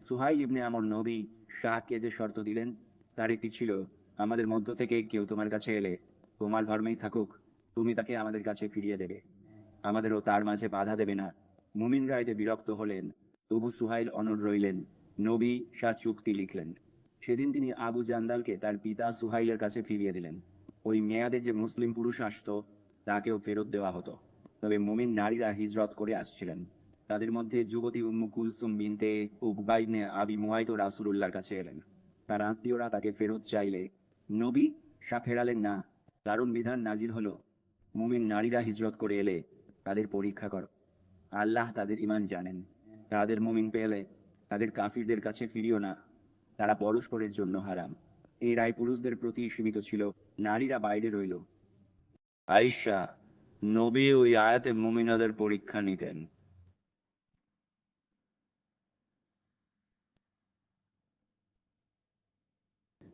সুহাইল ইবনে আমর নবী শাহকে যে শর্ত দিলেন তার একটি ছিল, আমাদের মধ্য থেকে কেউ তোমার কাছে এলে তোমার ধর্মেই থাকুক, তুমি তাকে আমাদের কাছে ফিরিয়ে দেবে, আমাদেরও তার মাঝে বাধা দেবে না। মুমিনরা এতে বিরক্ত হলেন, তবু সুহাইল অনড় রইলেন। নবী শাহ চুক্তি লিখলেন। সেদিন তিনি আবু জান্দালকে তার পিতা সুহাইলের কাছে ফিরিয়ে দিলেন। ওই মেয়াদে যে মুসলিম পুরুষ আসত তাকেও ফেরত দেওয়া হতো। তবে মুমিন নারীরা হিজরত করে আসছিলেন। তাদের মধ্যে যুবতী উম্মু কুলসুম বিনতে উকবা ইবনে আবি মুয়াইত রাসূলুল্লাহর কাছে এলেন। তার আত্মীয়রা তাকে ফেরত চাইলে নবী শাহ ফেরালেন না। দারুণ বিধান নাজিল হলো, মুমিন নারীরা হিজরত করে এলে তাদের পরীক্ষা করো, আল্লাহ তাদের ঈমান জানেন। তাদের মুমিন পেলে তাদের কাফিরদের কাছে ফিরিও না, তারা পরস্পরের জন্য হারাম। এই রায় পুরুষদের প্রতি সীমিত ছিল, নারীরা বাইরে রইল। আয়েশা, নবী ওই আয়াতে মুমিনাদের পরীক্ষা নিতেন।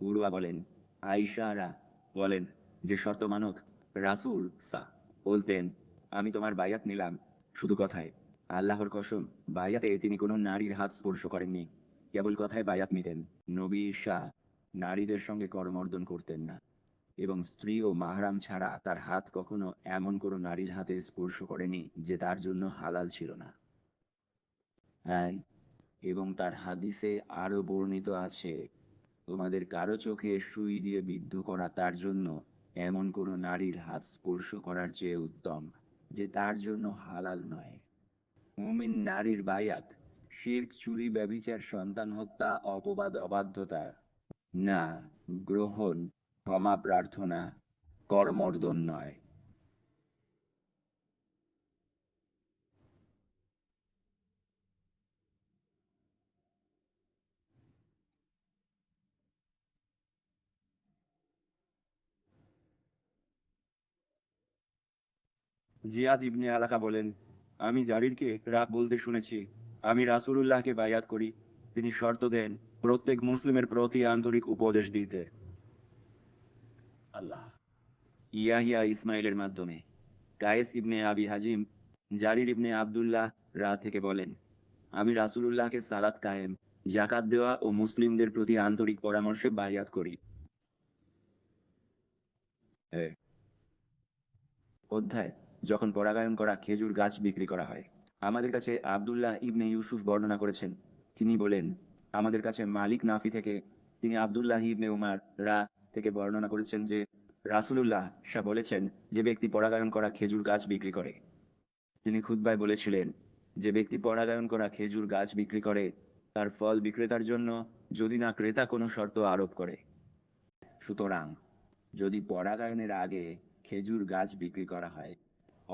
উরওয়া বলেন, আয়েশারা বলেন, যে শর্ত মানত রাসূল সা বলতেন, আমি তোমার বায়াত নিলাম শুধু কথায়, আল্লাহর কসম বায়াতে তিনি কোনো নারীর হাত স্পর্শ করেননি, কেবল কথায় বায়াত নিতেন। নবী শাহ নারীদের সঙ্গে করমর্দন করতেন না, এবং স্ত্রী ও মাহরাম ছাড়া তার হাত কখনো এমন কোনো নারীর হাতে স্পর্শ করেনি যে তার জন্য হালাল ছিল না। হ্যাঁ, এবং তার হাদিসে আরো বর্ণিত আছে, তোমাদের কারো চোখে সুই দিয়ে বিদ্ধ করা তার জন্য এমন কোনো নারীর হাত স্পর্শ করার চেয়ে উত্তম যে তার জন্য হালাল নয়। মুমিন নারীর বায়াত শিরক, চুরি, ব্যভিচার, সন্তান হত্যা, অপবাদ, অবাধ্যতা না, গ্রহণ, ক্ষমা প্রার্থনা, করমর্দন নয়। জিয়াদ ইবনে আলাকা বলেন, আমি জারিরকে রাগ বলতে শুনেছি, আমি রাসূলুল্লাহকে বায়াত করি। তিনি শর্ত দেন প্রত্যেক মুসলিমের প্রতি আন্তরিক উপদেশ দিতে। আল্লাহ ইয়াহিয়া ইসমাইলের মাধ্যমে। কায়েস ইবনে আবি হাজিম জারির ইবনে আবদুল্লাহ রা থেকে বলেন, আমি রাসূলুল্লাহকে সালাত কায়েম, জাকাত দেওয়া ও মুসলিমদের প্রতি আন্তরিক পরামর্শে বায়াত করি। অধ্যায়, যখন পরাগায়ন করা খেজুর গাছ বিক্রি করা হয়। আমাদের কাছে আবদুল্লাহ ইবনে ইউসুফ বর্ণনা করেছেন, তিনি বলেন, আমাদের কাছে মালিক নাফি থেকে, তিনি আবদুল্লাহ ইবনে উমার রা থেকে বর্ণনা করেছেন যে রাসূলুল্লাহ শাহ বলেছেন, যে ব্যক্তি পরাগায়ন করা খেজুর গাছ বিক্রি করে, তিনি খুতবায় বলেছিলেন, যে ব্যক্তি পরাগায়ন করা খেজুর গাছ বিক্রি করে তার ফল বিক্রেতার জন্য, যদি না ক্রেতা কোনো শর্ত আরোপ করে। সুতরাং যদি পরাগায়নের আগে খেজুর গাছ বিক্রি করা হয়,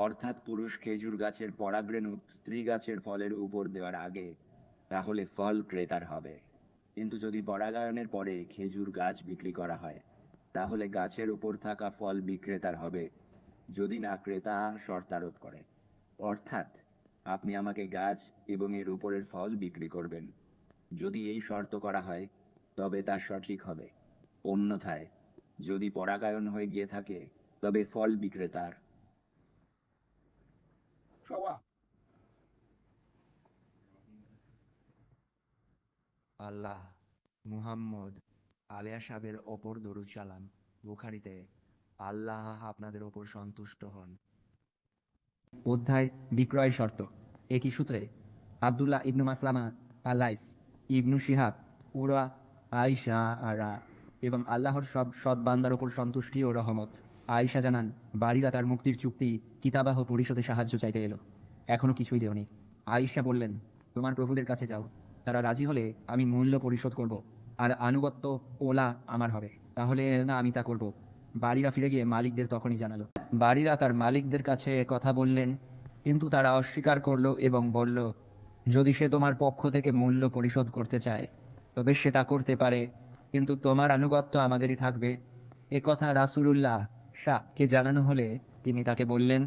অর্থাৎ পুরুষ খেজুর গাছের পরাগরেণু স্ত্রী গাছের ফলের উপর দেওয়ার আগে, তাহলে ফল ক্রেতার হবে। কিন্তু যদি পরাগায়নের পরে খেজুর গাছ বিক্রি করা হয়, তাহলে গাছের উপর থাকা ফল বিক্রেতার হবে, যদি না ক্রেতা শর্ত আরোপ করে। অর্থাৎ আপনি আমাকে গাছ এবং এর উপরের ফল বিক্রি করবেন। যদি এই শর্ত করা হয় তবে তা সঠিক হবে। অন্যথায় যদি পরাগায়ন হয়ে গিয়ে থাকে তবে ফল বিক্রেতার। আল্লাহ মুহাম্মদ আলিয়া সাহেবের ওপর দরুদ সালাম। বুখারীতে, আল্লাহ আপনাদের ওপর সন্তুষ্ট হন। অধ্যায়, বিক্রয় শর্ত। একই সূত্রে আব্দুল্লাহ ইবনু মাসলামা, আলাইস ইবনু শিহাব, উরা, আয়শা আরা এবং আল্লাহর সব সৎ বান্দার ওপর সন্তুষ্টি ও রহমত। আয়শা জানান, বাড়িরা তার মুক্তির চুক্তি কিতাবাহ পরিশোধে সাহায্য চাইতে এলো, এখনো কিছুই দেওনি। আয়শা বললেন, তোমার প্রভুদের কাছে যাও, তারা রাজি হলে আমি মূল্য পরিশোধ করব, আর আনুগত্য ওলা আমার হবে, তাহলে না আমি তা করব। বাড়িরা ফিরে গিয়ে মালিকদের তখনই জানালো। বাড়িরা তার মালিকদের কাছে কথা বললেন, কিন্তু তারা অস্বীকার করলো এবং বলল, যদি সে তোমার পক্ষ থেকে মূল্য পরিশোধ করতে চায় তবে সে তা করতে পারে, কিন্তু তোমার আনুগত্য আমাদেরই থাকবে। এ কথা রাসূলুল্লাহ শাহকে জানানো হলে তিনি তাকে বললেন,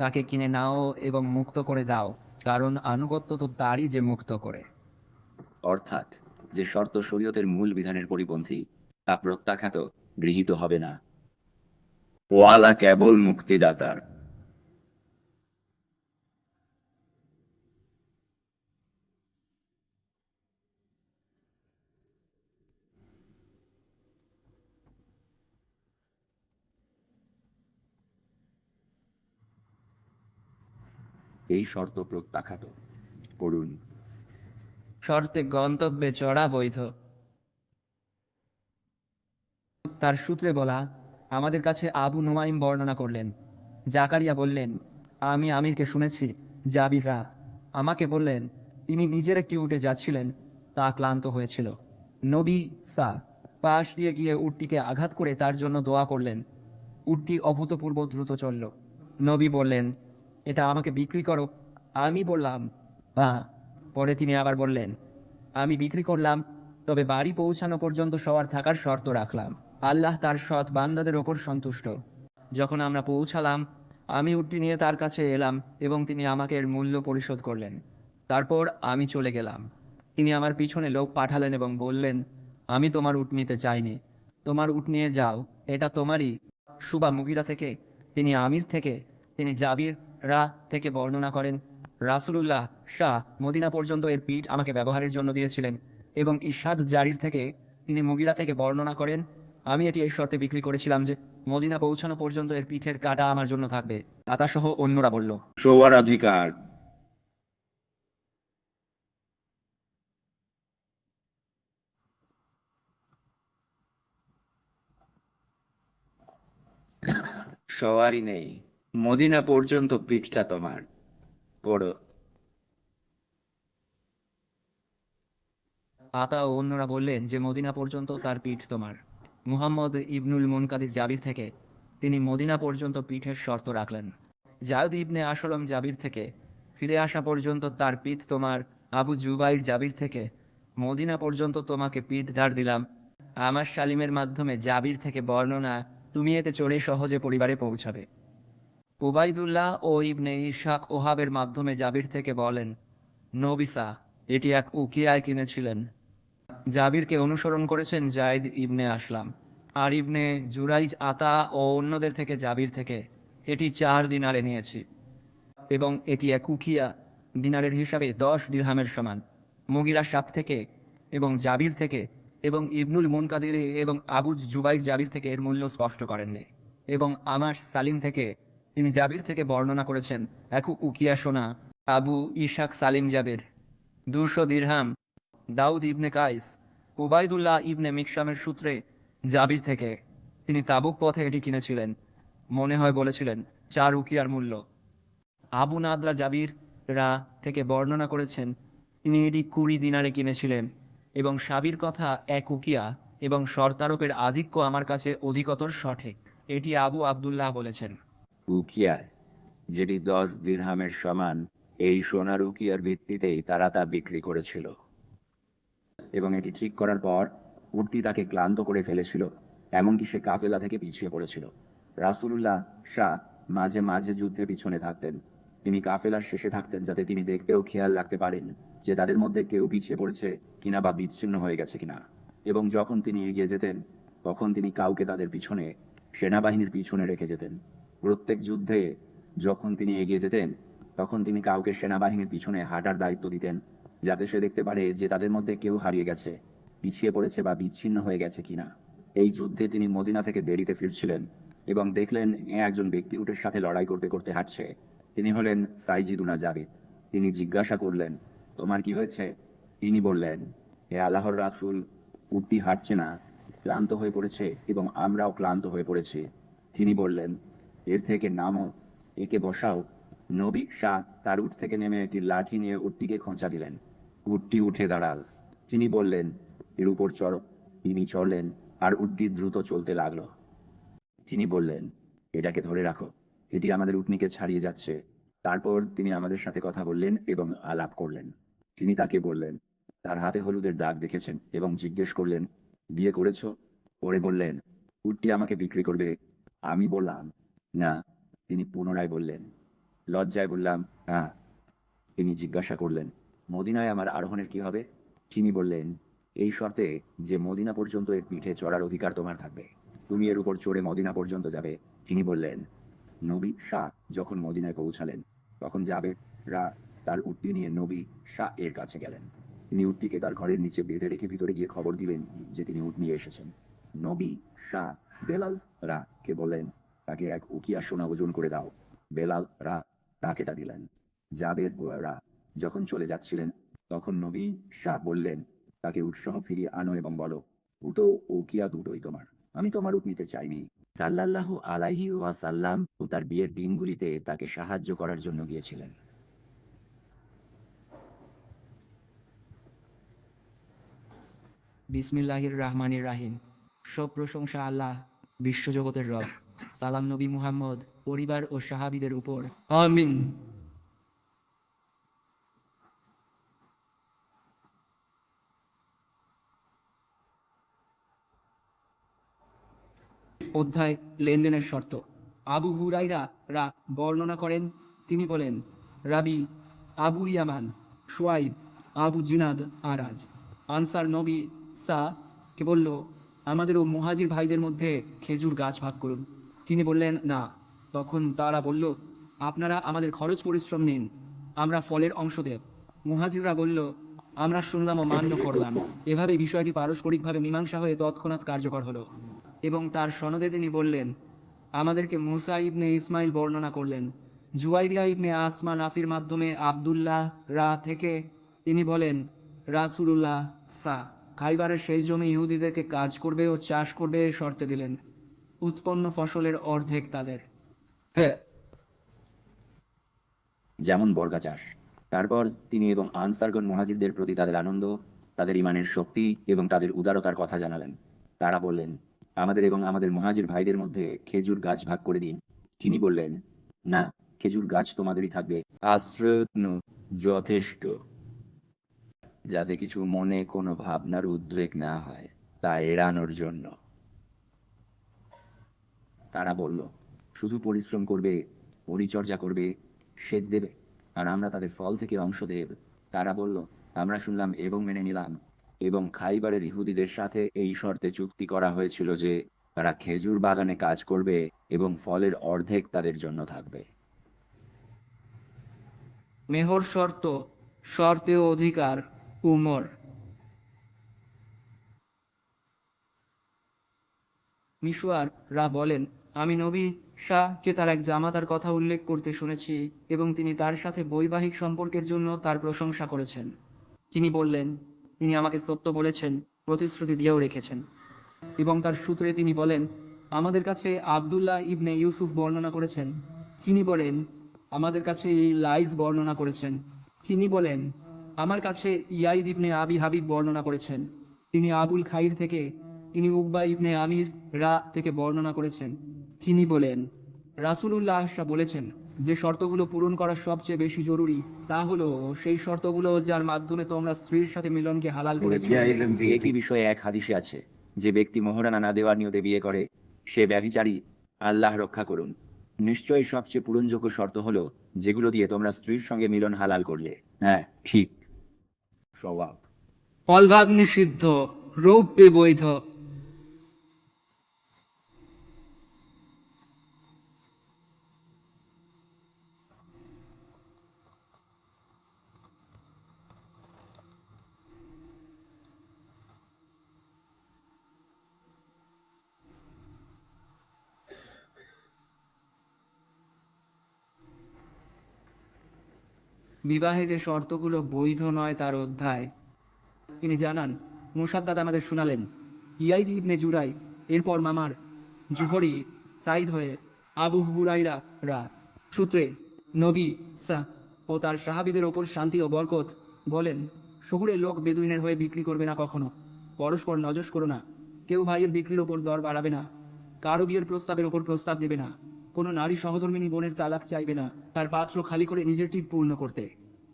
তাকে কিনে নাও এবং মুক্ত করে দাও, কারণ আনুগত্য তো তারই যে মুক্ত করে। অর্থাৎ যে শর্ত শরীয়তের মূল বিধানের পরিপন্থী তা প্রত্যাখ্যাত, গৃহীত হবে না। ওয়ালা কেবল মুক্তিদাতার। এই শর্ত প্রত্যাখ্যাত। পড়ুন। শর্তে গন্তব্যে চড়া বৈধ। তার সূত্রে বলা, আমাদের কাছে আবু নুমাইম বর্ণনা করলেন, জাকারিয়া বললেন, আমি আমিরকে শুনেছি। জাবিরা আমাকে বললেন, তিনি নিজের একটি উটে যাচ্ছিলেন, তা ক্লান্ত হয়েছিল। নবী সা পাশ দিয়ে গিয়ে উটটিকে আঘাত করে তার জন্য দোয়া করলেন। উটটি অভূতপূর্ব দ্রুত চলল। নবী বললেন, এটা আমাকে বিক্রি করো। আমি বললাম, হ্যাঁ। পরে তিনি আবার বললেন, আমি বিক্রি করলাম, তবে বাড়ি পৌঁছানো পর্যন্ত সবার থাকার শর্ত রাখলাম। আল্লাহ তার সৎ বান্দাদের ওপর সন্তুষ্ট। যখন আমরা পৌঁছালাম, আমি উটটি নিয়ে তার কাছে এলাম এবং তিনি আমাকে এর মূল্য পরিশোধ করলেন। তারপর আমি চলে গেলাম। তিনি আমার পিছনে লোক পাঠালেন এবং বললেন, আমি তোমার উট নিতে চাইনি, তোমার উট নিয়ে যাও, এটা তোমারই। সুবা মুগিরা থেকে, তিনি আমির থেকে, তিনি জাবির রা থেকে বর্ণনা করেন, রাসূলুল্লাহ শাহ মদিনা পর্যন্ত এর পিঠ আমাকে ব্যবহারের জন্য দিয়েছিলেন। এবং ইরশাদ জারির থেকে, তিনি মুগিরা থেকে বর্ণনা করেন, আমি এটি এই শর্তে বিক্রি করেছিলাম যে মদিনা পৌঁছানো পর্যন্ত এর পিঠের কাটা আমার জন্য থাকবে। আতাসহ অন্যরা বলল, শোয়ার অধিকার। সওয়ারি নেই, মদিনা পর্যন্ত পিঠটা তোমার। পড়ো। আতা ও অন্যরা বললেন যে মদিনা পর্যন্ত তার পিঠ তোমার। মুহাম্মদ ইবনুল মুনকাদির জাবির থেকে, তিনি মদিনা পর্যন্ত পিঠের শর্ত রাখলেন। জায়দ ইবনে আসলম জাবির থেকে, ফিরে আসা পর্যন্ত তার পিঠ তোমার। আবু জুবাইর জাবির থেকে, মদিনা পর্যন্ত তোমাকে পিঠ ধার দিলাম। আমার সালিমের মাধ্যমে জাবির থেকে বর্ণনা, তুমি এতে চড়ে সহজে পরিবারে পৌঁছাবে। উবাইদুল্লাহ ও ইবনে ইসহাক ওহাবের মাধ্যমে জাবির থেকে বলেন, নবিসা এটি এক উকিয়ায় কিনেছিলেন। জাবিরকে অনুসরণ করেছেন জায়দ ইবনে আসলাম আর ইবনে জুরাইজ আতা ও অন্যদের থেকে জাবির থেকে, এটি 4 দিনারে নিয়েছি এবং এটি এক উকিয়া, দিনারের হিসাবে 10 দিরহামের সমান। মুগিরা সাপ থেকে এবং জাবির থেকে এবং ইবনুল মুনকাদির এবং আবু জুবাইর জাবির থেকে এর মূল্য স্পষ্ট করেননি। এবং আমার সালিম থেকে, তিনি জাবির থেকে বর্ণনা করেছেন, এক উকিয়া সোনা। আবু ইশাক সালিম জাবির 200 দিরহাম। দাউদ ইবনে কাইস উবাইদুল্লাহ ইবনে মিকসামের সূত্রে জাবির থেকে, তিনি তাবুক পথে এটি কিনেছিলেন, মনে হয় বলেছিলেন 4 উকিয়ার মূল্য। আবু নাদরা জাবির রা থেকে বর্ণনা করেছেন, তিনি এটি 20 দিনারে কিনেছিলেন এবং সাবির কথা এক উকিয়া এবং শর্তারোপের আধিক্য আমার কাছে অধিকতর সঠিক, এটি আবু আবদুল্লাহ বলেছেন। উকিয়ায়, যেটি 10 দিরহামের সমান, এই সোনার উকিয়ার ভিত্তিতেই তারা তা বিক্রি করেছিল। এবং এটি ঠিক করার পর উটটি তাকে ক্লান্ত করে ফেলেছিল, এমনকি সে কাফেলা থেকে পিছিয়ে পড়েছিল। রাসূলুল্লাহ শাহ মাঝে মাঝে যুদ্ধে পিছনে থাকতেন। তিনি কাফেলার শেষে থাকতেন যাতে তিনি দেখতেও খেয়াল রাখতে পারেন যে তাদের মধ্যে কেউ পিছিয়ে পড়েছে কিনা বা বিচ্ছিন্ন হয়ে গেছে কিনা। এবং যখন তিনি এগিয়ে যেতেন, তখন তিনি কাউকে তাদের পিছনে, সেনাবাহিনীর পিছনে রেখে যেতেন। প্রত্যেক যুদ্ধে যখন তিনি এগিয়ে যেতেন, তখন তিনি কাউকে সেনাবাহিনীর পিছনে হাঁটার দায়িত্ব দিতেন, যাতে সে দেখতে পারে যে তাদের মধ্যে কেউ হারিয়ে গেছে, পিছিয়ে পড়েছে বা বিচ্ছিন্ন হয়ে গেছে কিনা। এই যুদ্ধে তিনি মদিনা থেকে দেরিতে ফিরছিলেন এবং দেখলেন একজন ব্যক্তি উটের সাথে লড়াই করতে করতে হাঁটছে। তিনি হলেন সাইজিদুনা জাবির। তিনি জিজ্ঞাসা করলেন, তোমার কি হয়েছে? তিনি বললেন, হে আল্লাহর রাসূল, উটটি হাঁটছে না, ক্লান্ত হয়ে পড়েছে এবং আমরাও ক্লান্ত হয়ে পড়েছি। তিনি বললেন, এর থেকে নামো, একে বসাও। নবী শাহ তার উট থেকে নেমে একটি লাঠি নিয়ে উটটিকে খোঁচা দিলেন। উটটি উঠে দাঁড়াল। তিনি বললেন, এর উপর চড়ো। তিনি চড়লেন আর উটটি দ্রুত চলতে লাগলো। তিনি বললেন, এটাকে ধরে রাখো, এটি আমাদের উটনিকে ছাড়িয়ে যাচ্ছে। তারপর তিনি আমাদের সাথে কথা বললেন এবং আলাপ করলেন। তিনি তাকে বললেন, তার হাতে হলুদের দাগ দেখেছেন এবং জিজ্ঞেস করলেন, বিয়ে করেছো? পরে বললেন, উটটি আমাকে বিক্রি করবে। আমি বললাম, না। তিনি পুনরায় বললেন, লজ্জায় বললাম, হ্যাঁ। তিনি জিজ্ঞাসা করলেন, মদিনায় আমার আরোহণের কি হবে? তিনি বললেন, এই শর্তে যে মদিনা পর্যন্ত এর পিঠে চড়ার অধিকার তোমার থাকবে, তুমি এর উপর চড়ে মদিনা পর্যন্ত যাবে। তিনি বললেন, নবী শাহ যখন মদিনায় পৌঁছালেন, তখন জাবেররা তার উটটি নিয়ে নবী শাহ এর কাছে গেলেন। তিনি উটটিকে তার ঘরের নিচে বেঁধে রেখে ভিতরে গিয়ে খবর দিলেন যে তিনি উট নিয়ে এসেছেন। নবী শাহ বেলাল রা কে বললেন, তাকে এক উকিয়া সোনা ওজন করে দাও। বেলাল রা তাকে তা দিলেন। জাবেররা যখন চলে যাচ্ছিলেন, তখন নবী শাহ বললেন, তাকে উৎসাহ ফিরিয়ে আনো এবং বলো, উটো ও কিয়া দুটোই তোমার, আমি তোমার রূপ নিতে চাইনি। সাল্লাল্লাহু আলাইহি ওয়াসাল্লাম ও তার বিয়ের দিনগুলিতে তাকে সাহায্য করার জন্য গিয়েছিলেন। বিসমিল্লাহির রাহমানির রাহিম। সব প্রশংসা আল্লাহ, বিশ্বজগতের রব। সালাম নবী মুহাম্মদ, পরিবার ও সাহাবীদের উপর। আমিন। অধ্যায় লেনদেনের শর্ত। আবু হুরাইরা বর্ণনা করেন, তিনি বলেন, রাবি আবু ইয়ামান, শুয়াইব, আবু জিনাদ আরাজ আনসার নবী সা কে বলল, আমাদের ও মুহাজির ভাইদের মধ্যে খেজুর গাছ ভাগ করুন। তিনি বললেন, না। তখন তারা বলল, আপনারা আমাদের খরচ পরিশ্রম নিন, আমরা ফলের অংশ দেব। মুহাজিররা বলল, আমরা শুনলাম ও মান্য করলাম। এভাবে বিষয়টি পারস্পরিকভাবে মীমাংসা হয়ে তৎক্ষণাৎ কার্যকর হলো। এবং তার সনদে তিনি বললেন, আমাদেরকে মুসা ইবনে ইসমাইল বর্ণনা করলেন, জুয়াইরিয়া ইবনে আসমা নাফির মাধ্যমে আব্দুল্লাহ থেকে তিনি বলেন, রাসূলুল্লাহ খাইবারের সেই জমি ইহুদিদেরকে কাজ করবে ও চাষ করবে শর্তে দিলেন, উৎপন্ন ফসলের অর্ধেক তাদের। যেমন বর্গা চাষ। তারপর তিনি এবং আনসারগণ মুহাজিরদের প্রতি তাদের আনন্দ, তাদের ইমানের শক্তি এবং তাদের উদারতার কথা জানালেন। তারা বললেন, আমাদের এবং আমাদের মুহাজির ভাইদের মধ্যে খেজুর গাছ ভাগ করে দিন। তিনি বললেন, না, খেজুর গাছ তোমাদেরই থাকবে, আশ্রয় যথেষ্ট, যাতে কিছু মনে কোনো ভাবনার উদ্রেক না হয় তা এড়ানোর জন্য। তারা বলল, শুধু পরিশ্রম করবে, পরিচর্যা করবে, সেচ দেবে, আর আমরা তাদের ফল থেকে অংশ দেব। তারা বলল, আমরা শুনলাম এবং মেনে নিলাম। এবং খাইবারের ইহুদিদের সাথে এই শর্তে চুক্তি করা হয়েছিল যে তারা খেজুর বাগানে কাজ করবে এবং ফলের অর্ধেক তাদের জন্য থাকবে। মেহর শর্ত, শর্তে ও অধিকার। উমর। মিশওয়ার বলেন, আমি নবী শাহকে তার এক জামাতার কথা উল্লেখ করতে শুনেছি এবং তিনি তার সাথে বৈবাহিক সম্পর্কের জন্য তার প্রশংসা করেছেন। তিনি বললেন, তিনি আমাকে সত্য বলেছেন, প্রতিশ্রুতি দিয়েও রেখেছেন। এবং তার সূত্রে তিনি বলেন, আমাদের কাছে আব্দুল্লাহ ইবনে ইউসুফ বর্ণনা করেছেন। তিনি বলেন, আমাদের কাছে লাইস বর্ণনা করেছেন। তিনি বলেন, আমার কাছে ইয়াইদ ইবনে আবি হাবিব বর্ণনা করেছেন। তিনি আবুল খাইর থেকে, তিনি উকবা ইবনে আমির থেকে বর্ণনা করেছেন। তিনি বলেন, রাসূলুল্লাহ বলেছেন, যে শর্তগুলো পূরণ করা সবচেয়ে বেশি জরুরি তা হলো সেই শর্তগুলো যার মাধ্যমে তোমরা স্ত্রীর সাথে মিলনকে হালাল করেছো। একই বিষয়ে এক হাদিসে আছে, যে ব্যক্তি মোহরানা না দেওয়ার নিয়তে বিয়ে করে সে ব্যভিচারী, আল্লাহ রক্ষা করুন। নিশ্চয়ই সবচেয়ে পূরণযোগ্য শর্ত হলো যেগুলো দিয়ে তোমরা স্ত্রীর সঙ্গে মিলন হালাল করলে। হ্যাঁ, ঠিক। স্বভাব। ফলভাগ নিষিদ্ধ, রৌপ্যে বৈধ। বিবাহে যে শর্তগুলো বৈধ নয় তার অধ্যায়। তিনি জানান, মুসাদ্দাদ আমাদের শুনালেন, ইয়াইদ ইবনে জুরাই, এরপর মামার জুহরি সাইদ হয়ে আবু হুরাইরা সূত্রে নবী সা ও তার সাহাবীদের ওপর শান্তি ও বরকত বলেন, শহুরে লোক বেদুইনের হয়ে বিক্রি করবে না কখনো। পরস্পর নজস করো না। কেউ ভাইয়ের বিক্রির ওপর দর বাড়াবে না। কারো বিয়ের প্রস্তাবের ওপর প্রস্তাব দেবে না। কোনো নারী সহধর্মিনী বোনের তালাক চাইবে না তার পাত্র খালি করে নিজেরটি পূর্ণ করতে।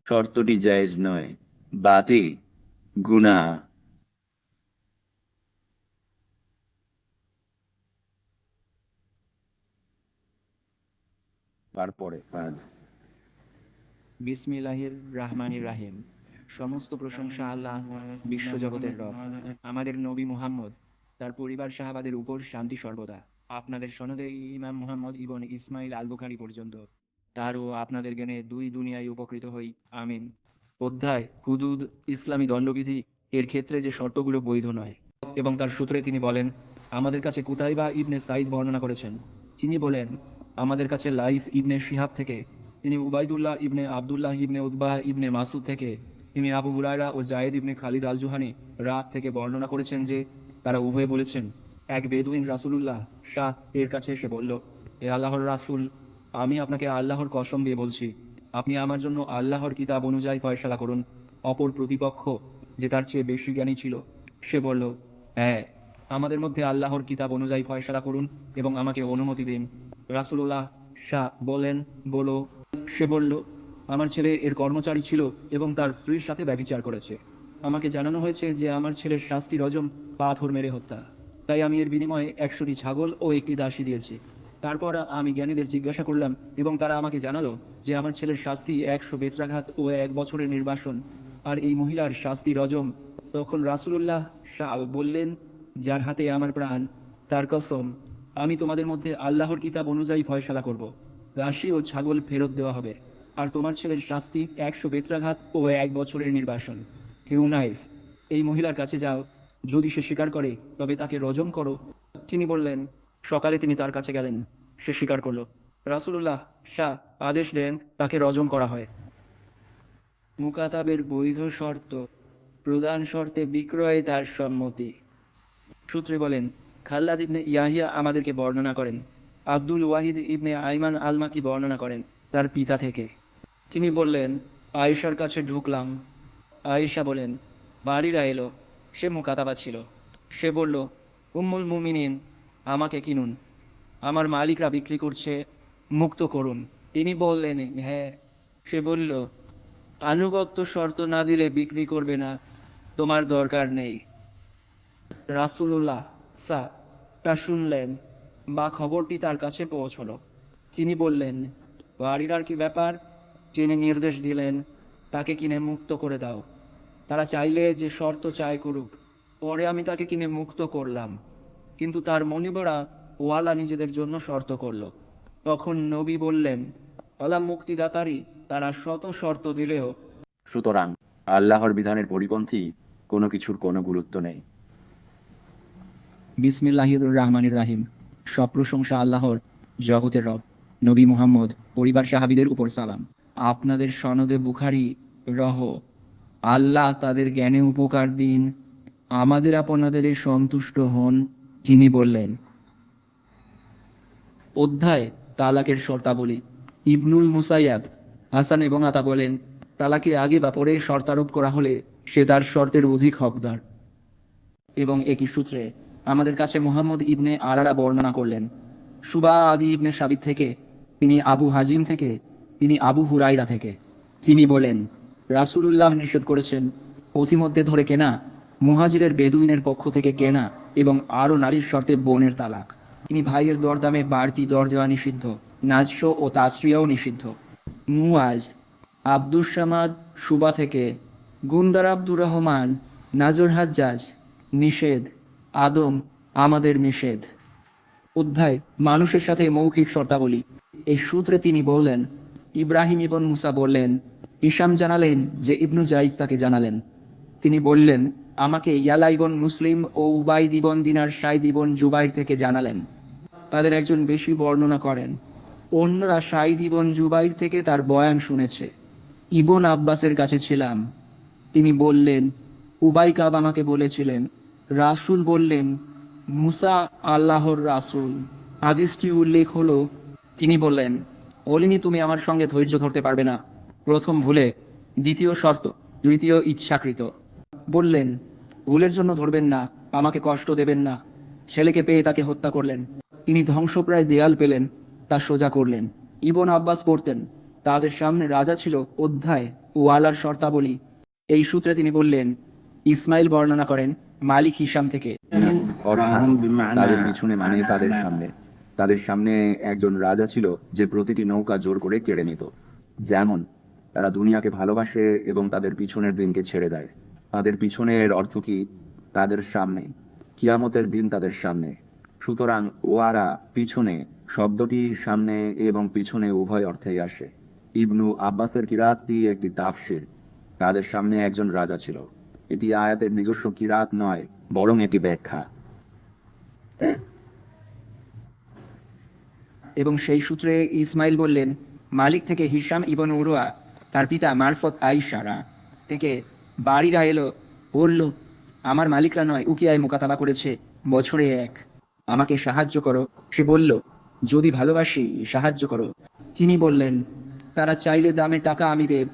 শর্তটি জায়েজ নয়, বাতিল, গুনাহ। তারপরে বিসমিল্লাহির রাহমানির রাহিম। সমস্ত প্রশংসা আল্লাহ, বিশ্বজগতের রব। আমাদের নবী মুহাম্মদ, তার পরিবার সাহাবাদের উপর শান্তি সর্বদা। আপনাদের সনদে ইমাম মুহাম্মদ ইবন ইসমাইল আল বুখারী পর্যন্ত। তার ও আপনাদের জ্ঞানে দুই দুনিয়ায় উপকৃত হই, আমিন। অধ্যায় হুদুদ, ইসলামী দণ্ডবিধি এর ক্ষেত্রে যে শর্তগুলো বৈধ নয়। এবং তার সূত্রে তিনি বলেন, আমাদের কাছে কুতাইবা ইবনে সাইদ বর্ণনা করেছেন। তিনি বলেন, আমাদের কাছে লাইস ইবনে শিহাব থেকে, তিনি উবাইদুল্লাহ ইবনে আবদুল্লাহ ইবনে উতবাহ ইবনে মাসুদ থেকে, তিনি আবু হুরায়রা ও জায়েদ ইবনে খালিদ আল জুহানি রাত থেকে বর্ণনা করেছেন যে তারা উভয়ে বলেছেন, এক বেদুইন রাসূলুল্লাহ শাহ এর কাছে এসে বলল, এ আল্লাহর রাসূল, আমি আপনাকে আল্লাহর কসম দিয়ে বলছি, আপনি আমার জন্য আল্লাহর কিতাব অনুযায়ী ফয়সালা করুন। অপর প্রতিপক্ষ, যে তার চেয়ে বেশি জ্ঞানী ছিল, সে বলল, হ্যাঁ, আমাদের মধ্যে আল্লাহর কিতাব অনুযায়ী ফয়সালা করুন এবং আমাকে অনুমতি দিন। রাসূলুল্লাহ শাহ বলেন, বলো। সে বলল, আমার ছেলে এর কর্মচারী ছিল এবং তার স্ত্রীর সাথে ব্যভিচার করেছে। আমাকে জানানো হয়েছে যে আমার ছেলের শাস্তি রজম, পাথর মেরে হত্যা। তাই আমি এর বিনিময়ে 100টি ছাগল ও একটি দাসী দিয়েছি। তারপর আমি জ্ঞানীদের জিজ্ঞাসা করলাম এবং তারা আমাকে জানালো যে আমার ছেলের শাস্তি 100 বেত্রাঘাত ও 1 বছরের নির্বাসন, আর এই মহিলার শাস্তি রজম। তখন রাসূলুল্লাহ শাহ বললেন, যার হাতে আমার প্রাণ, তার কসম, আমি তোমাদের মধ্যে আল্লাহর কিতাব অনুযায়ী ফয়সালা করব। রাশি ও ছাগল ফেরত দেওয়া হবে, আর তোমার ছেলের শাস্তি 100 বেত্রাঘাত ও 1 বছরের নির্বাসন। হিউনাইফ, এই মহিলার কাছে যাও, যদি সে স্বীকার করে তবে তাকে রজম করো। তিনি বললেন, সকালে তিনি তার কাছে গেলেন, সে স্বীকার করল। রাসূলুল্লাহ শাহ আদেশ দেন তাকে রজম করা হয়। মুকাতাবের বৈধ শর্ত, প্রধান শর্তে বিক্রয়ে তার সম্মতি। সূত্রে বলেন, খাল্লাদ ইবনে ইয়াহিয়া আমাদেরকে বর্ণনা করেন, আব্দুল ওয়াহিদ ইবনে আইমান আলমাকি বর্ণনা করেন তার পিতা থেকে। তিনি বললেন, আয়েশার কাছে ঢুকলাম। আয়েশা বলেন, বাড়িরা এলো, সে মুকাতাবা ছিল। সে বলল, উম্মুল মুমিনিন, আমাকে কিনুন, আমার মালিকরা বিক্রি করছে, মুক্ত করুন। তিনি বললেন, হ্যাঁ। সে বলল, আনুগত্য শর্ত না দিলে বিক্রি করবে না, তোমার দরকার নেই। রাসূলুল্লাহ সা তা শুনলেন বা খবরটি তার কাছে পৌঁছল। তিনি বললেন, বাড়ির কি ব্যাপার? তিনি নির্দেশ দিলেন, তাকে কিনে মুক্ত করে দাও। তারা চাইলে যে শর্ত চায় করুক। পরে আমি তাকে কিনে মুক্ত করলাম, কিন্তু তার মনিবরা ওয়ালা নিজেদের জন্য শর্ত করল। তখন নবী বললেন, ওয়ালা মুক্তিদাতারই তারা শত শর্ত দিলেও। সুতরাং আল্লাহর বিধানের পরিপন্থী কোনো কিছুর কোনো গুরুত্ব নেই। বিসমিল্লাহির রহমানির রাহিম। সব প্রশংসা আল্লাহর, জগতের রব। নবী মুহাম্মদ, পরিবার সাহাবীদের উপর সালাম। আপনাদের সনদে বুখারী রহ, আল্লাহ তাদের জ্ঞানে উপকার দিন, আমাদের আপনাদের সন্তুষ্ট হন। তিনি বললেন, অধ্যায় তালাকের শর্তাবলী। ইবনুল মুসাইয়াব, হাসান এবং আতা বলেন, তালাকে আগে বা পরে শর্তারোপ করা হলে সে তার শর্তের অধিক হকদার। এবং একই সূত্রে আমাদের কাছে মুহাম্মদ ইবনে আরারা বর্ণনা করলেন, সুবা আদি ইবনে সাবিত থেকে, তিনি আবু হাজিম থেকে, তিনি আবু হুরাইরা থেকে। তিনি বলেন, রাসূলুল্লাহ নিষেধ করেছেন পথিমধ্যে ধরে কেনা, মুহাজিরের বেদুইনের পক্ষ থেকে কেনা এবং আরও নারীর শর্তে বোনের তালাক। তিনি ভাইয়ের দরদামে বাড়তি দর দেওয়া নিষিদ্ধ, নাজস্ব ও তাসরিয়াও নিষিদ্ধ। মুয়াজ, আব্দুস সামাদ সুবা থেকে, গুন্দার আব্দুর রহমান, নাজর হাজ্জাজ, নিষেধ। আদম, আমাদের নিষেধ। অধ্যায় মানুষের সাথে মৌখিক শর্তাবলী। এই সূত্রে তিনি বললেন, ইব্রাহিম ইবন মুসা বললেন, ইসাম জানালেন যে ইবনু জাইজ তাকে জানালেন। তিনি বললেন, আমাকে ইয়ালা ইবন মুসলিম ও উবাইদ ইবন দিনার সাইদ ইবন জুবাইর থেকে জানালেন। তাদের একজন বেশি বর্ণনা করেন, অন্যরা সাইদ ইবন জুবাইর থেকে তার বয়ান শুনেছে। ইবন আব্বাসের কাছে ছিলাম, তিনি বললেন, উবাই কাব আমাকে বলেছিলেন। রাসূল বললেন, মুসা আল্লাহর রাসূল। হাদিসটি উল্লেখ হলো, তিনি বললেন, বলিনি তুমি আমার সঙ্গে ধৈর্য ধরতে পারবে না, প্রথম ভুলে, দ্বিতীয় শর্ত, তৃতীয় ইচ্ছাকৃত। বললেন, ভুলের জন্য ধরবেন না, আমাকে কষ্ট দেবেন না। ছেলেকে পেয়ে তাকে হত্যা করলেন। তিনি ধ্বংসপ্রায় দেয়াল পেলেন, তা সোজা করলেন। ইবন আব্বাস পড়তেন, তাদের সামনে রাজা ছিল। অধ্যায় ওয়ালার শর্তাবলী। এই সূত্রে তিনি বললেন, ইসমাইল বর্ণনা করেন মালিক হিসাম থেকে। অর্থাৎ তাদের পিছনে মানে তাদের সামনে একজন রাজা ছিল যে প্রতিটি নৌকা জোর করে কেড়ে নিত। যেমন তারা দুনিয়াকে ভালোবাসে এবং তাদের পিছনের দিনকে ছেড়ে দেয়। তাদের পিছনের অর্থ কি? তাদের সামনে, কিয়ামতের দিন তাদের সামনে। সুতরাং ওয়ারা পিছনে শব্দটি সামনে এবং পিছনে উভয় অর্থেই আসে। ইবনু আব্বাসের কিরাতটি একটি তাফসির। তাদের সামনে একজন রাজা ছিল। এটি আয়াতের নিজস্ব কিরাত নয়, বরং এটি ব্যাখ্যা। এবং সেই সূত্রে ইসমাইল বললেন, মালিক থেকে হিসাম ইবন উরওয়া তার পিতা মারফত আইসারা থেকে বাড়িরা এলো, বলল, আমার মালিকরা নয় উকিয়ায় মোকাতাবা করেছে বছরে এক, আমাকে সাহায্য করো। সে বলল, যদি ভালোবাসি সাহায্য করো। তিনি বললেন, তারা চাইলে দামে টাকা আমি দেব,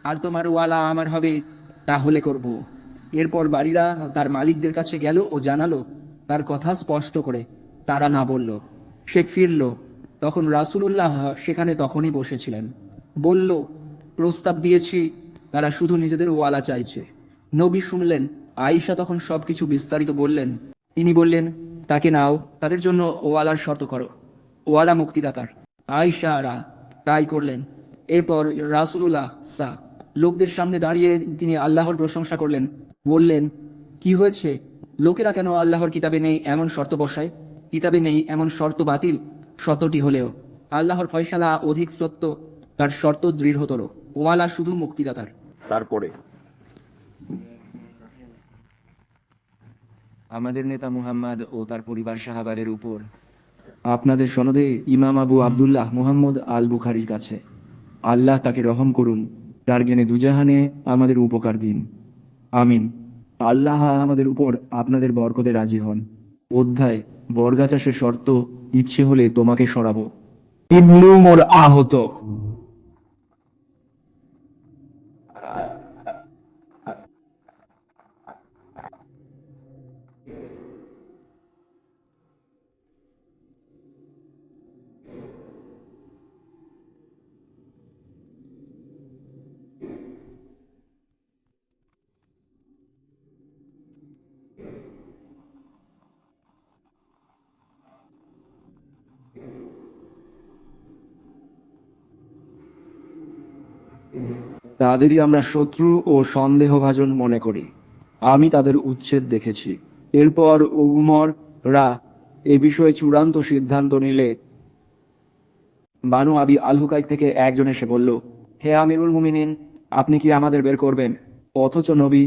আর তোমার ওয়ালা আমার হবে, তাহলে করব। এরপর বাড়িরা তার মালিকদের কাছে গেল ও জানালো তার কথা স্পষ্ট করে। তারা না বলল। সে ফিরল, তখন রাসূলুল্লাহ সেখানে তখনই বসেছিলেন। বলল, প্রস্তাব দিয়েছি, তারা শুধু নিজেদের ওয়ালা চাইছে। নবী শুনলেন। আয়েশা তখন সবকিছু বিস্তারিত বললেন। তিনি বললেন, তাকে নাও, তাদের জন্য ওয়ালার শর্ত করো, ওয়ালা মুক্তিদাতার। আয়েশারা তাই করলেন। এরপর রাসূলুল্লাহ লোকদের সামনে দাঁড়িয়ে তিনি আল্লাহর প্রশংসা করলেন, বললেন, কি হয়েছে? লোকেরা কেন আল্লাহর কিতাবে নেই এমন শর্ত বসায়? কিতাবে নেই এমন শর্ত বাতিল শতটি হলেও আল্লাহর ফয়সালা অধিক সত্য, তার শর্ত দৃঢ়তর, ওয়ালা শুধু মুক্তিদাতার। তারপরে আমাদের নেতা মুহাম্মদ ও তার পরিবার সাহাবাদের উপর আপনাদের সনদে ইমাম আবু আবদুল্লাহ মুহাম্মদ আল বুখারীর কাছে। আল্লাহ তাকে রহম করুন, তার জ্ঞানে দুজাহানে আমাদের উপকার দিন, আমিন। আল্লাহ আমাদের উপর আপনাদের বরকতে রাজি হন। অধ্যায় বর্গা চাষের শর্ত। ইচ্ছে হলে তোমাকে সরাবো। ইবনু উমর আহত। তাদেরই আমরা শত্রু ও সন্দেহভাজন মনে করি। আমি তাদের উচ্ছেদ দেখেছি। এরপর উমররা এ বিষয়ে চূড়ান্ত সিদ্ধান্ত নিলে বানু আবি আল হুকাই থেকে একজন এসে বলল, হে আমিরুল মুমিনিন, আপনি কি আমাদের বের করবেন? অথচ নবী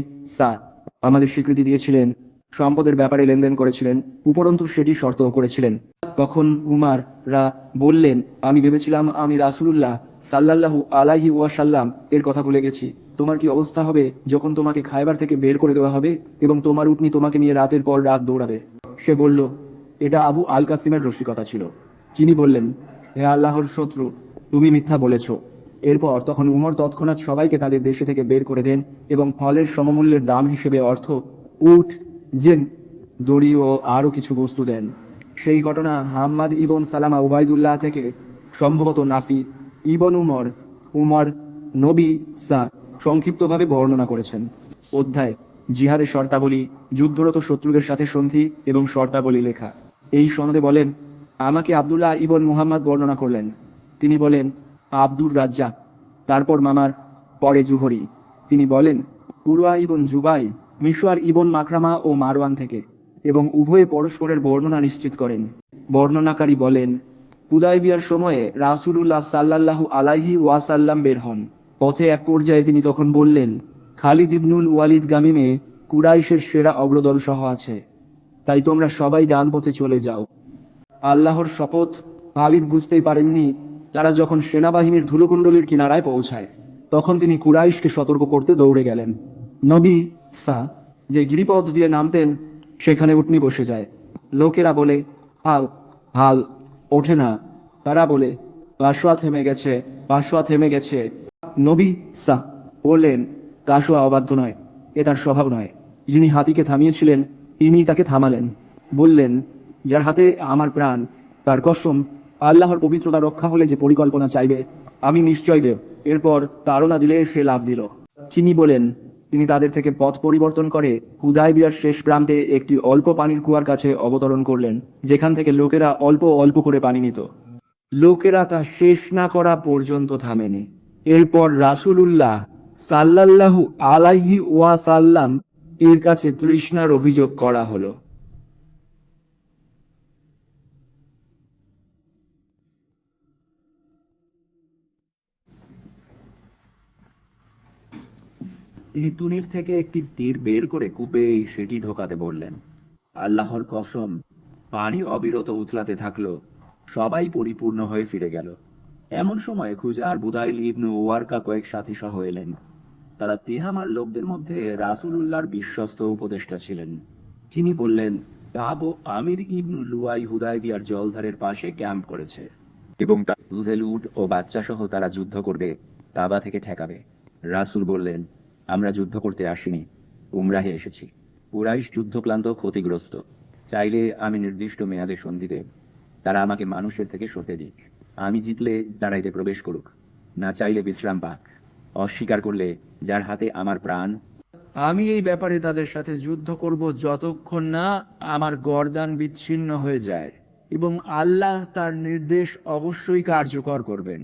আমাদের স্বীকৃতি দিয়েছিলেন, সম্পদের ব্যাপারে লেনদেন করেছিলেন, উপরন্তু সেটি শর্ত করেছিলেন। তখন উমাররা বললেন, আমি ভেবেছিলাম আমি রাসূলুল্লাহ সাল্লাল্লাহু আলাইহি ওয়াসাল্লাম এর কথা ভুলে গেছি। তোমার কি অবস্থা হবে যখন তোমাকে খায়বার থেকে বের করে দেওয়া হবে এবং তোমার উটনী তোমাকে নিয়ে রাতের পর রাত দৌড়াবে? সে বলল, এটা আবু আল কাসিমের রসিকতা ছিল। তিনি বললেন, হে আল্লাহর শত্রু, তুমি মিথ্যা বলেছ। এরপর তখন উমর তৎক্ষণাৎ সবাইকে তাদের দেশে থেকে বের করে দেন এবং ফলের সমমূল্যের দাম হিসেবে অর্থ, উট, জেন, দড়ি ও আরও কিছু বস্তু দেন। সেই ঘটনা হাম্মাদ ইবন সালামা উবাইদুল্লাহ থেকে, সম্ভবত নাফি ইবন উমর নবী সংক্ষিপ্তভাবে বর্ণনা করেছেন। অধ্যায় জিহাদের শর্তাবলী, যুদ্ধরত শত্রুদের সাথে সন্ধি এবং শর্তাবলী লেখা। এই সনদে বলেন, আমাকে আব্দুল্লাহ ইবন মুহাম্মদ বর্ণনা করলেন। তিনি বলেন, আব্দুর রাজ্জাক, তারপর মামার, পরে জুহরি। তিনি বলেন, উরওয়া ইবন জুবাই, মিশওয়ার ইবন মাকরামা ও মারওয়ান থেকে, এবং উভয়ে পরস্পরের বর্ণনা নিশ্চিত করেন। বর্ণনাকারী বলেন, হুদায়বিয়ার সময়ে রাসূলুল্লাহ সাল্লাল্লাহু আলাইহি ওয়াসাল্লাম বের হন। পথে এক পর্যায়ে তিনি তখন বললেন, খালিদ ইবনুল ওয়ালিদ গামিমে কুরাইশের সেরা অগ্রদল সহ আছে, তাই তোমরা সবাই ডান পথে চলে যাও। আল্লাহর শপথ, খালিদ বুঝতেই পারেননি তারা যখন সেনাবাহিনীর ধুলোকুণ্ডলীর কিনারায় পৌঁছায়। তখন তিনি কুরাইশকে সতর্ক করতে দৌড়ে গেলেন। নবী যে গিরিপথ দিয়ে নামতেন সেখানে উটনি বসে যায়। লোকেরা বলে, হাল হাল ওঠে না। তারা বলে, কাশোয়া থেমে গেছে, কাশোয়া থেমে গেছে। নবী বললেন, কাশোয়া অবাধ্য নয়, এ তার স্বভাব নয়। যিনি হাতিকে থামিয়েছিলেন তিনি তাকে থামালেন। বললেন, যার হাতে আমার প্রাণ, তার কসম, আল্লাহর পবিত্রতা রক্ষা হলে যে পরিকল্পনা চাইবে আমি নিশ্চয় দেব। এরপর তাড়না দিলে সে লাফ দিল। তিনি বলেন, তিনি তাদের থেকে পথ পরিবর্তন করে হুদায়বিয়ার শেষ প্রান্তে একটি অল্প পানির কুয়ার কাছে অবতরণ করলেন, যেখান থেকে লোকেরা অল্প অল্প করে পানি নিত। লোকেরা তা শেষ না করা পর্যন্ত থামেনি। এরপর রাসূলুল্লাহ সাল্লাল্লাহু আলাইহি ওয়াসাল্লাম এর কাছে তৃষ্ণার অভিযোগ করা হলো। তিনি তুনির থেকে একটি তীর বের করে কূপে সেটি ঢোকাতে বললেন। আল্লাহর কসম, পানি অবিরত উতলাতে থাকলো। সবাই পরিপূর্ণ হয়ে ফিরে গেল। এমন সময় খুজার বুদাইল ইবনু ওয়ারকা কয়েক সাথী সহ এলেন। তারা তিহামার লোকদের মধ্যে রাসূলুল্লাহর বিশ্বস্ত উপদেষ্টা ছিলেন। তিনি বললেন, আবু আমির ইবনু লুয়াই হুদায়বিয়ার জলধারের পাশে ক্যাম্প করেছে এবং তার দুধেল উট ও বাচ্চা সহ তারা যুদ্ধ করবে, কাবা থেকে ঠেকাবে। রাসূল বললেন, আমরা যুদ্ধ করতে আসিনি, উমরাহে এসেছি। কুরাইশ যুদ্ধক্লান্ত, ক্ষতিগ্রস্ত। চাইলে আমি নির্দিষ্ট মেয়াদে সন্ধি দেব। তারা আমাকে মানুষের থেকে সরতে দিক। আমি জিতলে তারা এতে প্রবেশ করুক, না চাইলে বিশ্রাম পাক। অস্বীকার করলে যার হাতে আমার প্রাণ, আমি এই ব্যাপারে তাদের সাথে যুদ্ধ করব যতক্ষণ না আমার গর্দান বিচ্ছিন্ন হয়ে যায়, এবং আল্লাহ তার নির্দেশ অবশ্যই কার্যকর করবেন।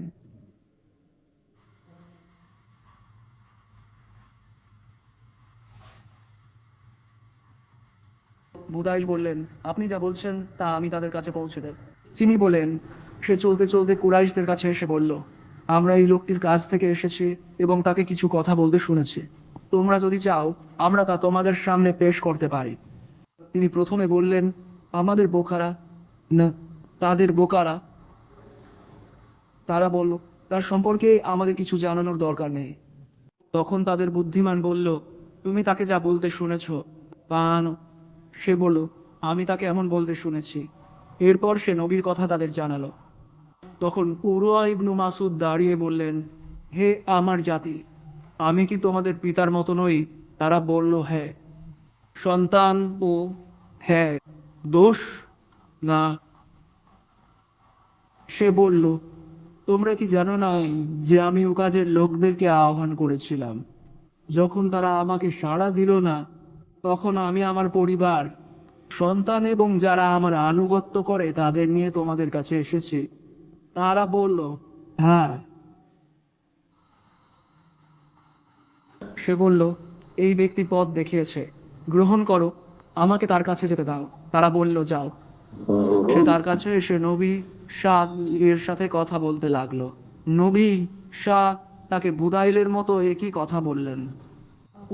বুদাইল বললেন, আপনি যা বলছেন তা আমি তাদের কাছে পৌঁছে দেব। তিনি বলেন, সে চলতে চলতে কুরাইশদের কাছে এসে বলল, আমরা এই লোকটির কাছ থেকে এসেছি এবং তাকে কিছু কথা বলতে শুনেছি। তোমরা যদি চাও আমরা তা তোমাদের সামনে পেশ করতে পারি। তিনি প্রথমে বললেন, আমাদের বোকারা না, তাদের বোকারা। তারা বলল, তার সম্পর্কে আমাদের কিছু জানানোর দরকার নেই। তখন তাদের বুদ্ধিমান বলল, তুমি তাকে যা বলতে শুনেছ তা আনো। সে বলল, আমি তাকে এমন বলতে শুনেছি। এরপর সে নবীর কথা তাদের জানালো। তখন উরওয়া ইবনু মাসুদ দাঁড়িয়ে বললেন, হে আমার জাতি, আমি কি তোমাদের পিতার মতো নই? তারা বলল, হ্যাঁ। সন্তান ও হ্যাঁ, দোষ না। সে বলল, তোমরা কি জানো না যে আমি ও কাজের লোকদেরকে আহ্বান করেছিলাম? যখন তারা আমাকে সাড়া দিল না, তখন আমি আমার পরিবার, সন্তান এবং যারা আমার আনুগত্য করে তাদের নিয়ে তোমাদের কাছে এসেছি। তারা বলল, হ্যাঁ। সে বলল, এই ব্যক্তি পথ দেখিয়েছে, গ্রহণ করো, আমাকে তার কাছে যেতে দাও। তারা বলল, যাও। সে তার কাছে এসে নবী শাহ এর সাথে কথা বলতে লাগলো। নবী শাহ তাকে বুদাইলের মতো একই কথা বললেন।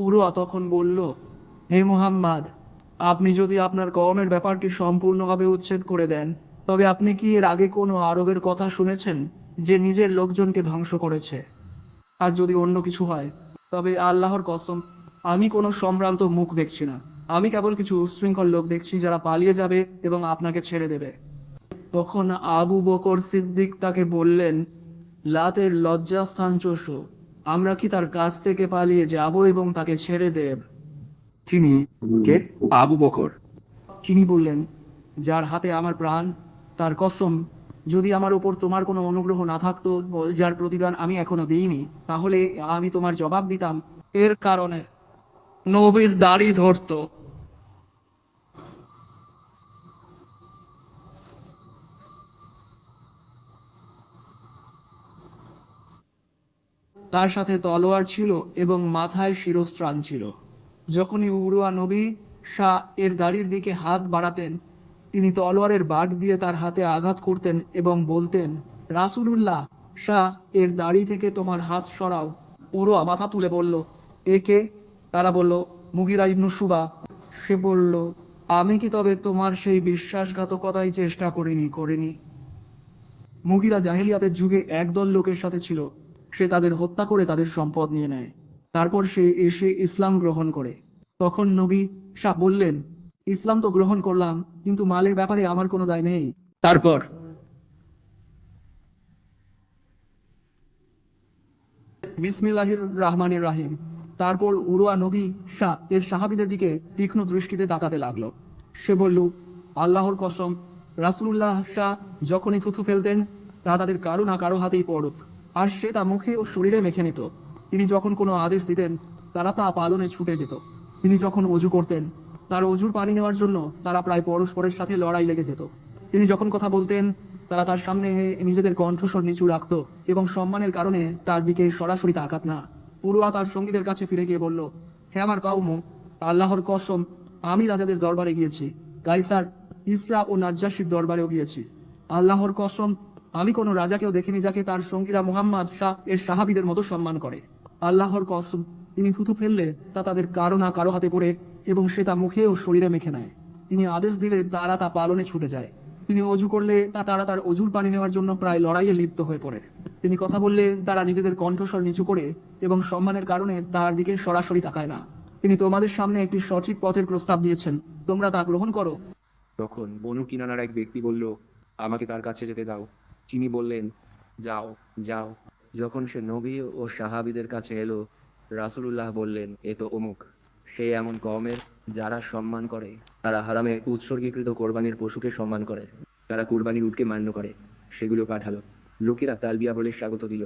উরওয়া তখন বলল, হে মুহাম্মদ, আপনি যদি আপনার কওমের ব্যাপারটি সম্পূর্ণভাবে উচ্ছেদ করে দেন, তবে আপনি কি এর আগে কোনো আরবের কথা শুনেছেন যে নিজের লোকজনকে ধ্বংস করেছে? আর যদি অন্য কিছু হয়, তবে আল্লাহর কসম, আমি কোনো সম্ভ্রান্ত মুখ দেখছি না। আমি কেবল কিছু উচ্ছৃঙ্খল লোক দেখছি যারা পালিয়ে যাবে এবং আপনাকে ছেড়ে দেবে। তখন আবু বকর সিদ্দিক তাকে বললেন, লাতের লজ্জাস্থান চষো, আমরা কি তার কাছ থেকে পালিয়ে যাব এবং তাকে ছেড়ে দেব? তিনি কে? আবু বকর। তিনি বললেন, যার হাতে আমার প্রাণ, তার কসম, যদি আমার উপর তোমার কোনো অনুগ্রহ না থাকতো, যার প্রতিদান আমি এখনো দিইনি, তাহলে আমি তোমার জবাব দিতাম। এর কারণে নবীর দাড়ি ধরতো। তার সাথে তলোয়ার ছিল এবং মাথায় শিরস্ত্রাণ ছিল। যখনই উরওয়া নবী শাহ এর দাড়ির দিকে হাত বাড়াতেন, তিনি তলোয়ারের বাট দিয়ে তার হাতে আঘাত করতেন এবং বলতেন, রাসূলুল্লাহ, শাহ এর দাড়ি থেকে তোমার হাত সরাও। উরওয়া মাথা তুলে বলল, একে? তারা বলল, মুগিরা ইবনু শুবা। সে বলল, আমি কি তবে তোমার সেই বিশ্বাসঘাতকতাই চেষ্টা করিনি? মুগিরা জাহেলিয়াতের যুগে একদল লোকের সাথে ছিল। সে তাদের হত্যা করে তাদের সম্পদ নিয়ে নেয়। তারপর সে এসে ইসলাম গ্রহণ করে। তখন নবী শাহ বললেন, ইসলাম তো গ্রহণ করলাম, কিন্তু মালের ব্যাপারে আমার কোনো দায় নেই। তারপর বিসমিল্লাহির রহমানির রাহিম। তারপর উরওয়া নবী শাহ এর সাহাবীদের দিকে তীক্ষ্ণ দৃষ্টিতে তাকাতে লাগলো। সে বলল, আল্লাহর কসম, রাসূলুল্লাহ শাহ যখনই থুথু ফেলতেন, তা তাদের কারো না কারো হাতেই পড়ত, আর সে তা মুখে ও শরীরে মেখে নিত। তিনি যখন কোনো আদেশ দিতেন, তারা তা পালনে ছুটে যেত। তিনি যখন অজু করতেন, তার অজুর পানি নেওয়ার জন্য তারা প্রায় পরস্পরের সাথে লড়াই লেগে যেত। তিনি যখন কথা বলতেন, তারা তার সামনে নিজেদের কণ্ঠস্বর নিচু রাখত এবং সম্মানের কারণে তার দিকে সরাসরি তাকাত না। উরওয়া তার সঙ্গীদের কাছে ফিরে গিয়ে বলল, হে আমার কওম, আল্লাহর কসম, আমি রাজাদের দরবারে গিয়েছি, কাইসার, ইসরা ও নাজ্জাশীর দরবারেও গিয়েছি। আল্লাহর কসম, আমি কোনো রাজাকেও দেখিনি যাকে তার সঙ্গীরা মুহাম্মদ শাহ এর সাহাবীদের মতো সম্মান করে। আল্লাহর কসম, তিনি থুথু ফেললে তা তাদের কারো না কারো হাতে পড়ে এবং সে তা মুখে ও শরীরে মেখে নেয়। তিনি আদেশ দিলে তারা তা পালনে ছুটে যায়। তিনি অজু করলে তারা তার অজুর পানি নেওয়ার জন্য প্রায় লড়াইয়ে লিপ্ত হয়ে পড়ে। তিনি কথা বললে তারা নিজেদের কণ্ঠস্বর নিচু করে এবং সম্মানের কারণে তার দিকে সরাসরি তাকায় না। তিনি তোমাদের সামনে একটি সঠিক পথের প্রস্তাব দিয়েছেন, তোমরা তা গ্রহণ করো। তখন বনু কিনানার এক ব্যক্তি বলল, আমাকে তার কাছে যেতে দাও। তিনি বললেন, যাও যাও। যখন সে নবী ও সাহাবীদের কাছে এলো, রাসূলুল্লাহ বললেন, এ তো অমুক। সে এমন কওমের যারা সম্মান করে, তারা হারামে উৎসর্গীকৃত কোরবানির পশুকে সম্মান করে, তারা কুরবানির উটকে মান্য করে। সেগুলো পাঠালো। লোকেরা তালবিয়া বলে স্বাগত দিল।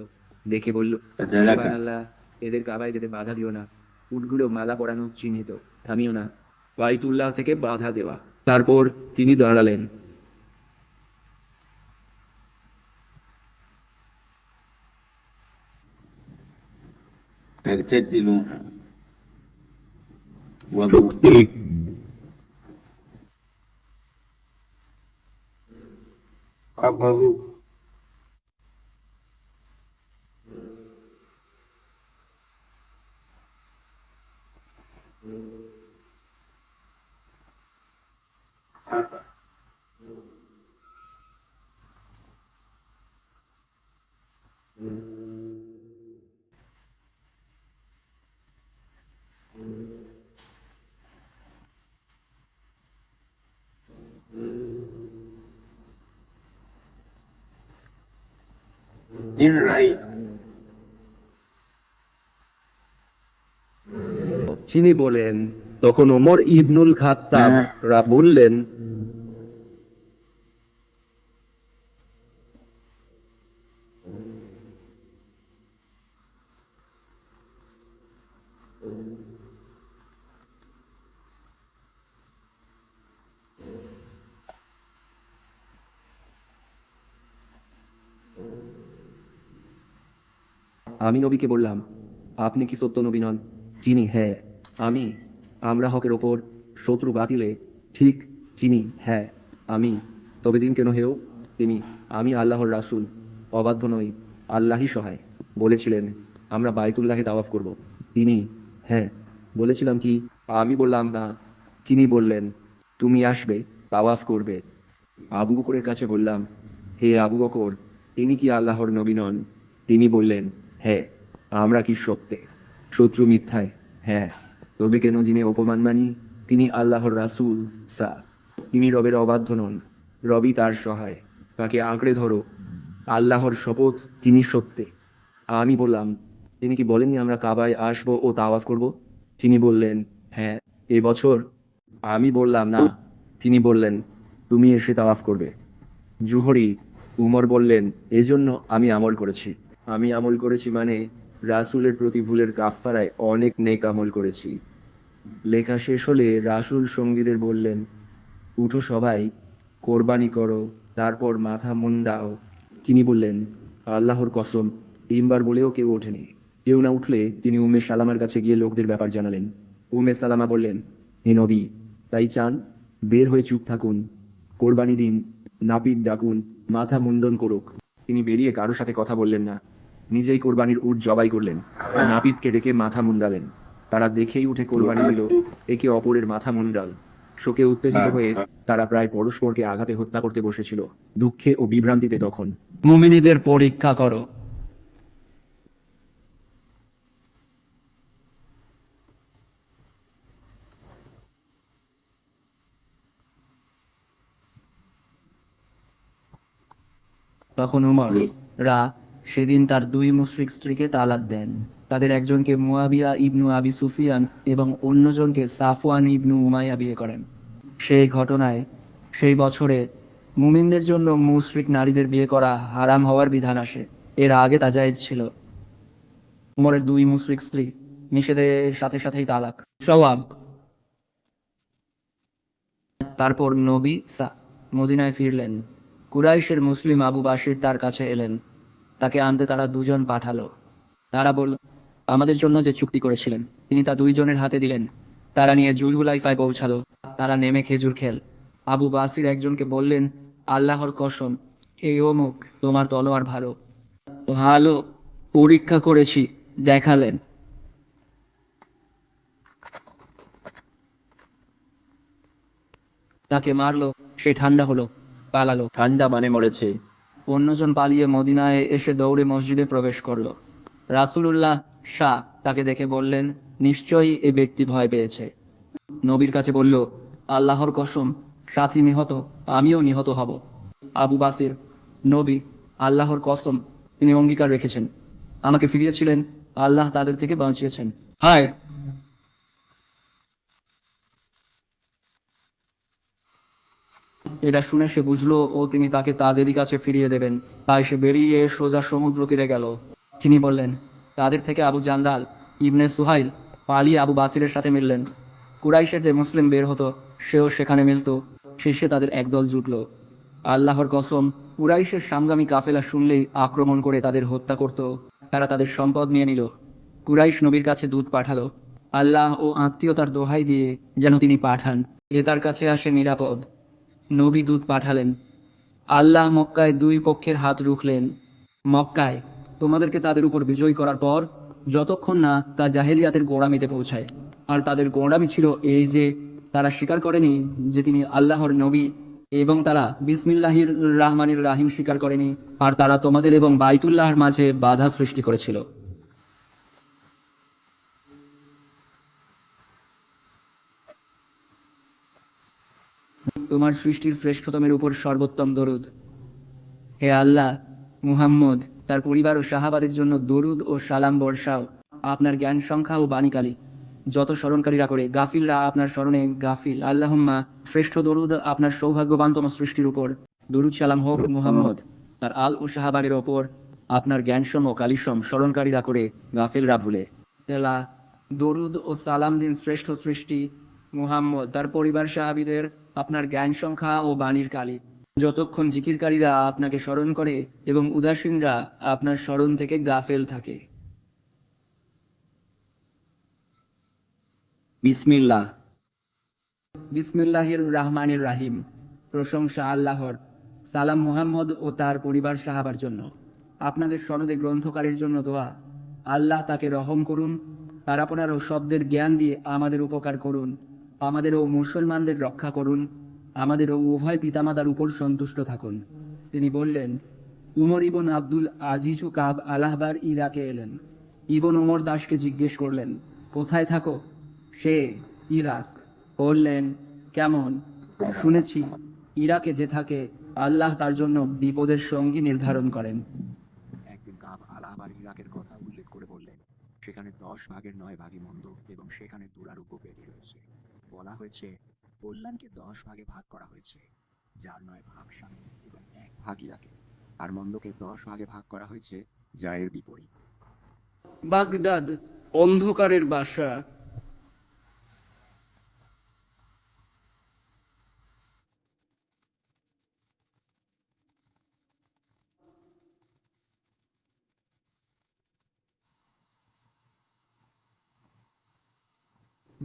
দেখে বলল, সুবহানাল্লাহ, এদের কাবায় যেতে বাধা দিও না। উটগুলো মালা পরানো চিহ্নিত, থামিও না। বাইতুল্লাহ থেকে বাধা দেওয়া। তারপর তিনি দাঁড়ালেন। فاعتدلوها وضوء in right. তিনি বলেন, তখন ওমর ইবনুল খাত্তাব বললেন, আমি নবীকে বললাম, আপনি কি সত্য নবী নন? তিনি, হ্যাঁ আমি। আমরা হকের ওপর, শত্রু বাতিলে, ঠিক। তিনি, হ্যাঁ আমি। তবে দিন কেন হেও? তিনি, আমি আল্লাহর রাসূল, অবাধ্য নই, আল্লাহই সহায়। বলেছিলেন, আমরা বাইতুল্লাহে তাওয়াফ করব। তিনি, হ্যাঁ। বলেছিলাম কি? আমি বললাম, না। তিনি বললেন, তুমি আসবে, তাওয়াফ করবে। আবু বকরের কাছে বললাম, হে আবু বকর, তিনি কি আল্লাহর নবী নন? তিনি বললেন, হ্যাঁ। আমরা কি সত্যে? শত্রু মিথ্যায়? হ্যাঁ। তবে কেন যিনি অপমান মানি? তিনি আল্লাহর রাসূল সা। তিনি রবের অবাধ্য নন, রবি তার সহায়। তাকে আঁকড়ে ধরো। আল্লাহর শপথ, তিনি সত্যে। আমি বললাম, তিনি কি বলেননি আমরা কাবায় আসবো ও তাওয়াফ করব? তিনি বললেন, হ্যাঁ, এবছর। আমি বললাম, না। তিনি বললেন, তুমি এসে তাওয়াফ করবে। জুহরি। উমর বললেন, এজন্য আমি আমল করেছি। আমি আমল করেছি মানে রাসূলের প্রতি ভুলের কাফফারায় অনেক নেক আমল করেছি। লেখা শেষ হলে রাসূল সঙ্গীদের বললেন, উঠো সবাই, কোরবানি করো, তারপর মাথা মুন্ডাও। তিনি বললেন, আল্লাহর কসম, তিনবার বলেও কেউ ওঠেনি। কেউ না উঠলে তিনি উম্মে সালামার কাছে গিয়ে লোকদের ব্যাপার জানালেন। উম্মে সালামা বললেন, হে নবী, তাই চান? বের হয়ে চুপ থাকুন, কোরবানি দিন, নাপিত ডাকুন, মাথা মুন্ডন করুক। তিনি বেরিয়ে কারোর সাথে কথা বললেন না, নিজেই কোরবানির উট জবাই করলেন, নাপিতকে ডেকে মাথা মুন্ডালেন। তারা দেখেই উঠে কোরবানি দিল, একে অপরের মাথা মুন্ডাল। শোকে উত্তেজিত হয়ে তারা প্রায় পরস্পরকে আঘাতে হত্যা করতে বসেছিল। দুঃখে ও বিভ্রান্তিতে তখন মুমিনীদের পরীক্ষা করো। তখন উমর সেদিন তার দুই মুশরিক স্ত্রীকে তালাক দেন। তাদের একজনকে মুয়াবিয়া ইবনু আবি সুফিয়ান এবং অন্যজনকে সাফওয়ান ইবনু উমাইয়া বিয়ে করেন। সেই ঘটনায় সেই বছরে মুমিনদের জন্য মুশরিক নারীদের বিয়ে করা হারাম হওয়ার বিধান আসে। এর আগে তা জায়েজ ছিল। উমরের দুই মুশরিক স্ত্রী নিষেধের সাথে সাথেই তালাক। সওয়াব। তারপর নবী মদিনায় ফিরলেন। কুরাইশের মুসলিম আবু বাশির তার কাছে এলেন। তাকে আনতে তারা দুজন পাঠালো। তারা বলল, আমাদের জন্য যে চুক্তি করেছিলেন তিনি তা দুইজনের হাতে দিলেন। তারা নিয়ে জুলহুলাইফায় পৌঁছালো। তারা নেমে খেজুর খেল। আবু বাসির একজনকে বললেন, আল্লাহর কসম, এই অমুক, তোমার তলোয়ার ভালো ভালো পরীক্ষা করেছি, দেখালেন। তাকে মারলো, সে ঠান্ডা হলো। পালালো। ঠান্ডা মানে মরেছে। অন্যজন পালিয়ে মদিনায় এসে দৌড়ে মসজিদে প্রবেশ করলো। রাসূলুল্লাহ শাহ তাকে দেখে বললেন, নিশ্চয়ই এ ব্যক্তি ভয় পেয়েছে। নবীর কাছে বলল, আল্লাহর কসম, সাথী নিহত, আমিও নিহত হব। আবু বাসির, নবী, আল্লাহর কসম, তিনি অঙ্গীকার রেখেছেন, আমাকে ফিরিয়েছিলেন, আল্লাহ তাদের থেকে বাঁচিয়েছেন। হায়! এটা শুনে সে বুঝলো ও তিনি তাকে তাদেরই কাছে ফিরিয়ে দেবেন, তাই সে বেরিয়ে সোজা সমুদ্র তীরে গেল। তিনি বললেন, তাদের থেকে আবু জান্দাল ইবনে সুহাইল পালিয়ে আবু বাসিরের সাথে মিললেন। কুরাইশের যে মুসলিম বের হতো সেও সেখানে মিলত। শেষে তাদের একদল জুটল। আল্লাহর কসম, কুরাইশের সামগামী কাফেলা শুনলেই আক্রমণ করে তাদের হত্যা করত। তারা তাদের সম্পদ নিয়ে নিল। কুরাইশ নবীর কাছে দূত পাঠালো, আল্লাহ ও আত্মীয়তার দোহাই দিয়ে যেন তিনি পাঠান, যে তার কাছে আসে নিরাপদ। নবী দূত পাঠালেন। আল্লাহ মক্কায় দুই পক্ষের হাত রুখলেন। মক্কায় তোমাদেরকে তাদের উপর বিজয় করার পর যতক্ষণ না তা জাহেলিয়াতের গোঁড়ামিতে পৌঁছায়। আর তাদের গোঁড়ামি ছিল এই যে তারা স্বীকার করেনি যে তিনি আল্লাহর নবী, এবং তারা বিসমিল্লাহির রাহমানির রাহিম স্বীকার করেনি। আর তারা তোমাদের এবং বাইতুল্লাহর মাঝে বাধা সৃষ্টি করেছিল। তোমার সৃষ্টির শ্রেষ্ঠতমের উপর সর্বোত্তম দরুদ। হে আল্লাহ, মুহাম্মদ, তার পরিবার ও সাহাবাদের জন্য দরুদ ও সালাম বর্ষাও। আপনার জ্ঞান সংখ্যা ও বাণীকালী যত স্মরণকারীরা করে, গাফিলরা আপনার স্মরণে গাফিল। আল্লাহুম্মা, শ্রেষ্ঠ দরুদ আপনার সৌভাগ্যবানতম সৃষ্টির উপর। দরুদ সালাম হোক মুহাম্মদ, তার আল ও সাহাবাদের ওপর। আপনার জ্ঞানসম ও কালিসম স্মরণকারীরা করে, গাফিলরা ভুলে। তেলা দরুদ ও সালাম দিন শ্রেষ্ঠ সৃষ্টি মুহাম্মদ, তার পরিবার সাহাবীদের, আপনার জ্ঞান সংখ্যা ও বাণীর কালী। যতক্ষণ জিকিরকারীরা আপনাকে স্মরণ করে এবং উদাসীনরা আপনার স্মরণ থেকে গাফেল থাকে। বিসমিল্লাহ। বিসমিল্লাহির রাহমানির রাহিম। প্রশংসা আল্লাহর। সালাম মুহাম্মদ ও তার পরিবার সাহাবার জন্য। আপনাদের সনদে গ্রন্থকারীর জন্য দোয়া। আল্লাহ তাকে রহম করুন, আর আপনার ও শব্দের জ্ঞান দিয়ে আমাদের উপকার করুন। আমাদের ও মুসলমানদের রক্ষা করুন। আমাদের ও উভয় পিতামাতার উপর সন্তুষ্ট থাকুন। তিনি বললেন, উমর ইবন আব্দুল আজিজ ও কাব আলাহবার ইরাকে এলেন। ইবন উমর দাসকে জিজ্ঞেস করলেন, কোথায় থাকো? সে, ইরাক। বললেন, কেমন? শুনেছি ইরাকে যে থাকে আল্লাহ তার জন্য বিপদের সঙ্গী নির্ধারণ করেন। একদিন কাব আবার ইরাকের কথা উল্লেখ করে বললেন, সেখানে 10 ভাগের 9 ভাগই মন্দ এবং সেখানে দুরারোগ্য ব্যাধি রয়েছে। বলা হয়েছে, কল্যাণকে 10 ভাগে ভাগ করা হয়েছে, যার 9 ভাগ সামনে এবং 1 ভাগ ইরাকে, আর মন্দকে 10 ভাগে ভাগ করা হয়েছে, যা এর বিপরীত। বাগদাদ অন্ধকারের বাসা।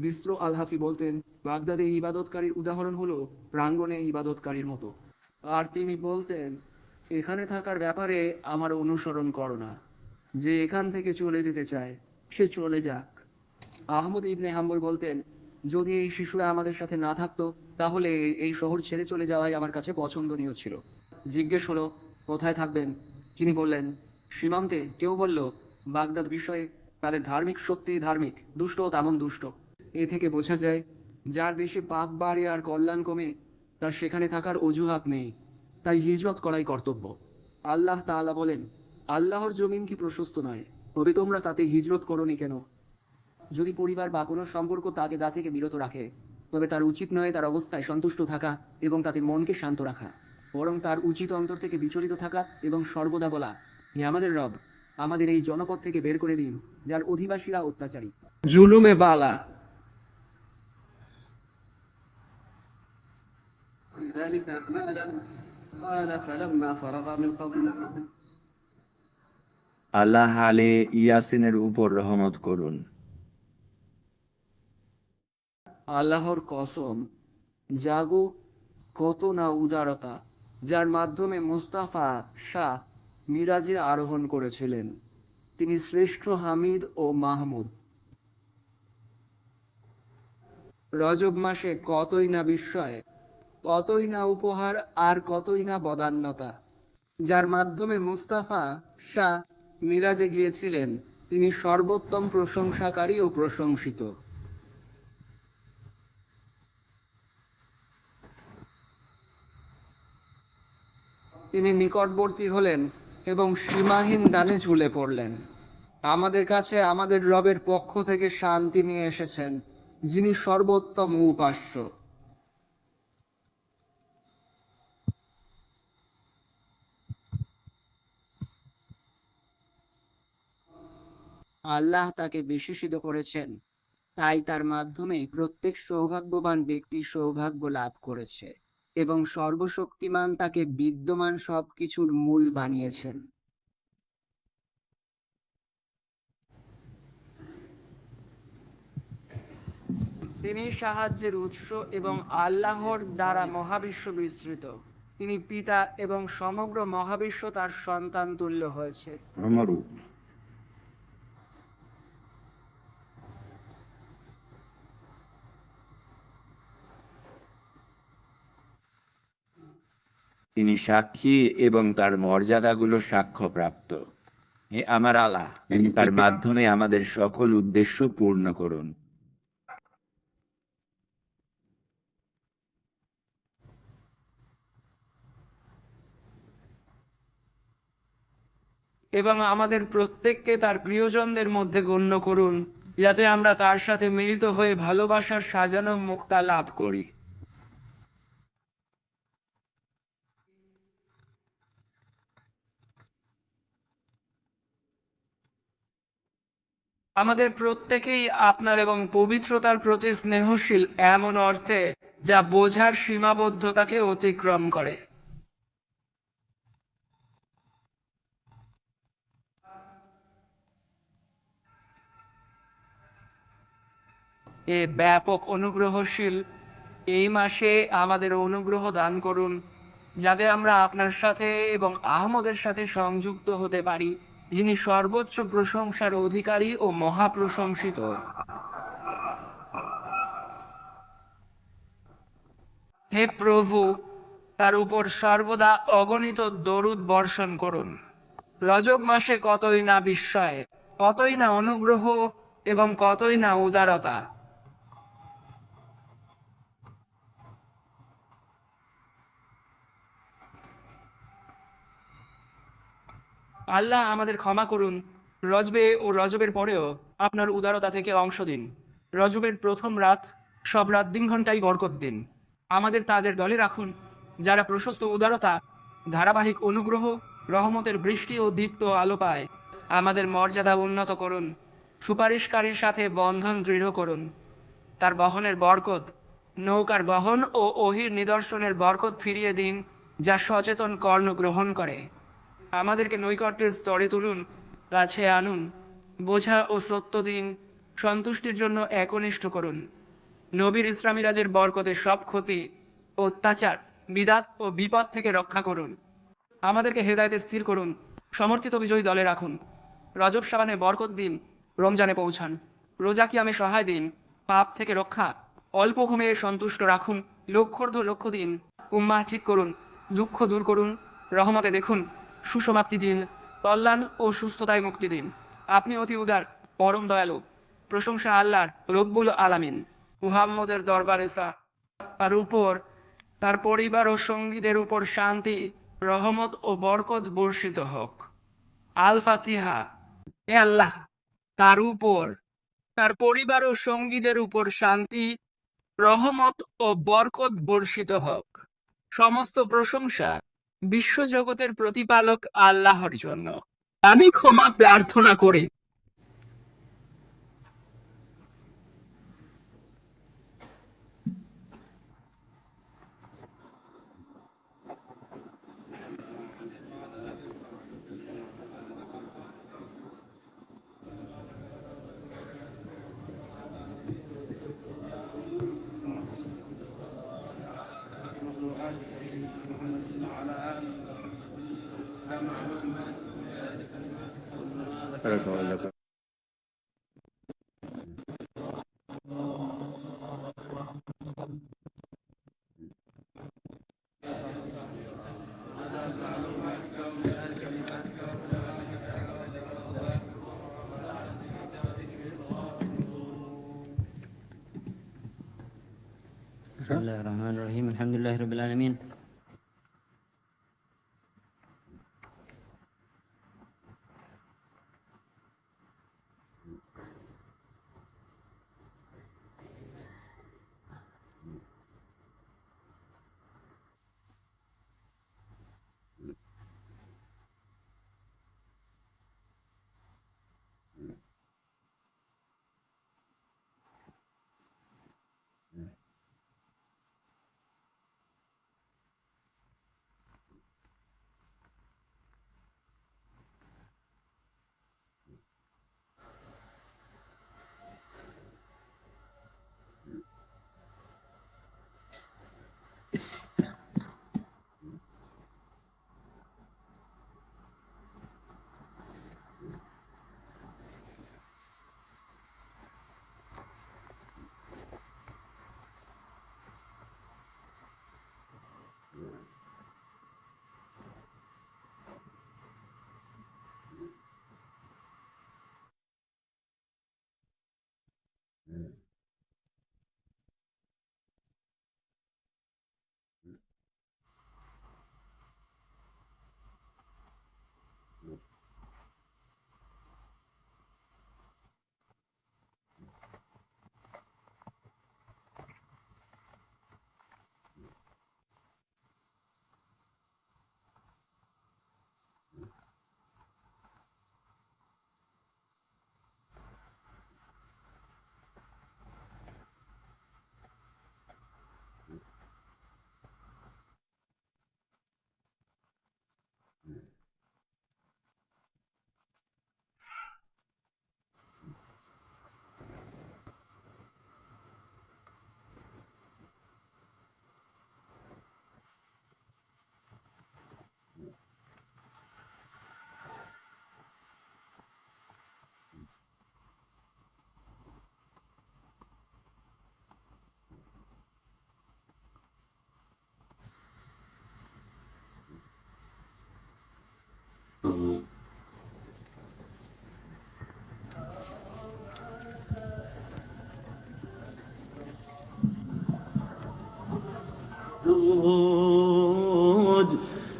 বিসরো আল হাফি বলতেন, বাগদাদে ইবাদতকারীর উদাহরণ হলো প্রাঙ্গণে ইবাদতকারীর মতো। আর তিনি বলতেন, এখানে থাকার ব্যাপারে আমার অনুসরণ করো না। যে এখান থেকে চলে যেতে চায় সে চলে যাক। আহমদ ইবনে হাম্বল বলতেন, যদি এই শিশুরা আমাদের সাথে না থাকতো তাহলে এই শহর ছেড়ে চলে যাওয়াই আমার কাছে পছন্দনীয় ছিল। জিজ্ঞেস হলো, কোথায় থাকবেন? তিনি বললেন, সীমান্তে। কেউ বলল, বাগদাদ বিষয়ে তাদের ধার্মিক শক্তি ধার্মিক, দুষ্ট তেমন দুষ্ট। এ থেকে বোঝা যায়, যার দেশে পাপ বাড়ে আর কল্যাণ কমে তার সেখানে থাকার অজুহাত নেই, তাই হিজরত করাই কর্তব্য। আল্লাহ তাআলা বলেন, আল্লাহর জমিন কি প্রশস্ত নয়, তবে তোমরা তাতে হিজরত করোনি কেন? যদি পরিবার বা কোনো সম্পর্ক তাকে দা থেকে বিরত রাখে, তবে তার উচিত নয় তার অবস্থায় সন্তুষ্ট থাকা এবং তাতে মনকে শান্ত রাখা, বরং তার উচিত অন্তর থেকে বিচলিত থাকা এবং সর্বদা বলা, হে আমাদের রব, আমাদের এই জনপদ থেকে বের করে দিন, যার অধিবাসীরা অত্যাচারী। জুলুমে বালা। আল্লাহ আলে ইয়াসিনের উপর রহমত করুন। আল্লাহর কসম, জাগো, কত না উদারতা, যার মাধ্যমে মুস্তাফা শাহ মিরাজে আরোহণ করেছিলেন। তিনি শ্রেষ্ঠ হামিদ ও মাহমুদ। রজব মাসে কতই না বিস্ময়, কতই না উপহার আর কতই না বদান্যতা, যার মাধ্যমে মুস্তাফা শাহ মিরাজে গিয়েছিলেন, তিনি সর্বোত্তম প্রশংসাকারী ও প্রশংসিত। তিনি নিকটবর্তী হলেন এবং সীমাহীন দানে ঝুলে পড়লেন। আমাদের কাছে আমাদের রবের পক্ষ থেকে শান্তি নিয়ে এসেছেন, যিনি সর্বোত্তম উপাস্য। আল্লাহ তাকে বিশেষিত করেছেন, তাই তার মাধ্যমে প্রত্যেক সৌভাগ্যবান ব্যক্তি সৌভাগ্য লাভ করেছে এবং সর্বশক্তিমান তাকে বিদ্যমান সবকিছুর মূল বানিয়েছেন। তিনি সাহায্যের উৎস এবং আল্লাহর দ্বারা মহাবিশ্ব বিস্তৃত। তিনি পিতা এবং সমগ্র মহাবিশ্ব তার সন্তান তুল্য হয়েছে। তিনি সাক্ষী এবং তার মর্যাদাগুলো সাক্ষ্যপ্রাপ্ত। হে আমার আল্লাহ, তার মাধ্যমে আমাদের সকল উদ্দেশ্য পূর্ণ করুন। এবং আমাদের প্রত্যেককে তার প্রিয়জনদের মধ্যে গণ্য করুন, যাতে আমরা তার সাথে মিলিত হয়ে ভালোবাসার সাজানো মুক্তা লাভ করি। আমাদের প্রত্যেকেই আপনার এবং পবিত্রতার প্রতি স্নেহশীল, এমন অর্থে যা বোঝার সীমাবদ্ধতাকে অতিক্রম করে। এ ব্যাপক অনুগ্রহশীল এই মাসে আমাদের অনুগ্রহ দান করুন, যাতে আমরা আপনার সাথে এবং আহমদের সাথে সংযুক্ত হতে পারি, যিনি সর্বোচ্চ প্রশংসার অধিকারী ও মহাপ্রশংসিত। হে প্রভু, তার উপর সর্বদা অগণিত দরুদ বর্ষণ করুন। রজব মাসে কতই না বিস্ময়, কতই না অনুগ্রহ এবং কতই না উদারতা। আল্লাহ আমাদের ক্ষমা করুন। রজবে ও রজবের পরেও আপনার উদারতা থেকে অংশ দিন। রজবের প্রথম রাত, সব রাত 3 ঘন্টাই বরকত দিন। আমাদের তাদের দলে রাখুন যারা প্রশস্ত উদারতা, ধারাবাহিক অনুগ্রহ, রহমতের বৃষ্টি ও দীপ্ত আলো পায়। আমাদের মর্যাদা উন্নত করুন। সুপারিশকারীর সাথে বন্ধন দৃঢ় করুন। তার বহনের বরকত, নৌকার বহন ও ওহির নিদর্শনের বরকত ফিরিয়ে দিন, যা সচেতন কর্ণ গ্রহণ করে। আমাদেরকে নৈকট্যের স্তরে তুলুন, কাছে আনুন, বোঝা ও সত্য দিন, সন্তুষ্টির জন্য একনিষ্ঠ করুন। নবীর ইসলামী রাজের বরকতে সব ক্ষতি, অত্যাচার, বিদাত ও বিপদ থেকে রক্ষা করুন। আমাদেরকে হেদায়েতে স্থির করুন, সমর্থিত বিজয়ী দলে রাখুন। রজব শাবানে বরকত দিন, রমজানে পৌঁছান। রোজা কিয়ামে সহায় দিন, পাপ থেকে রক্ষা। অল্প ঘুমে সন্তুষ্ট রাখুন, লক্ষ্য দিন। উম্মাহ ঠিক করুন, দুঃখ দূর করুন, রহমতে দেখুন, সুসমাপ্তি দিন, কল্যাণ ও সুস্থতায় মুক্তি দিন। আপনি অতি উদার, পরম দয়ালু। প্রশংসা আল্লাহর রব্বুল আলামিন। মুহাম্মদের দরবারে তার উপর, তার পরিবার ও সঙ্গীদের উপর শান্তি, রহমত ও বরকত বর্ষিত হোক। আল ফাতিহা। হে আল্লাহ, তার উপর, তার পরিবার ও সঙ্গীদের উপর শান্তি, রহমত ও বরকত বর্ষিত হোক। সমস্ত প্রশংসা বিশ্বজগতের প্রতিপালক আল্লাহর জন্য। আমি ক্ষমা প্রার্থনা করি। بسم الله الرحمن الرحيم الحمد لله رب العالمين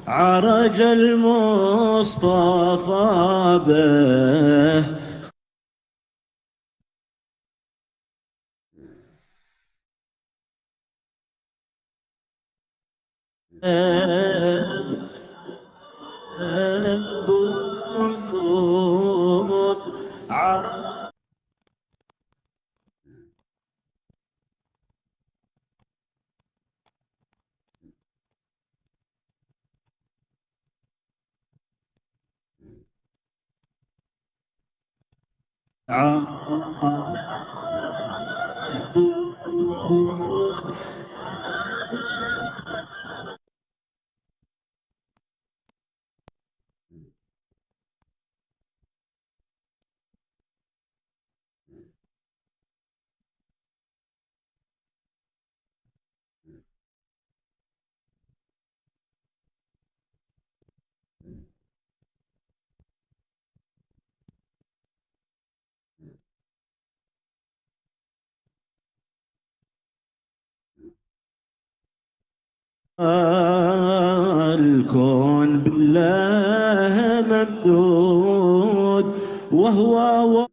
عرج المصطفى به الكون بالله ممدود وهو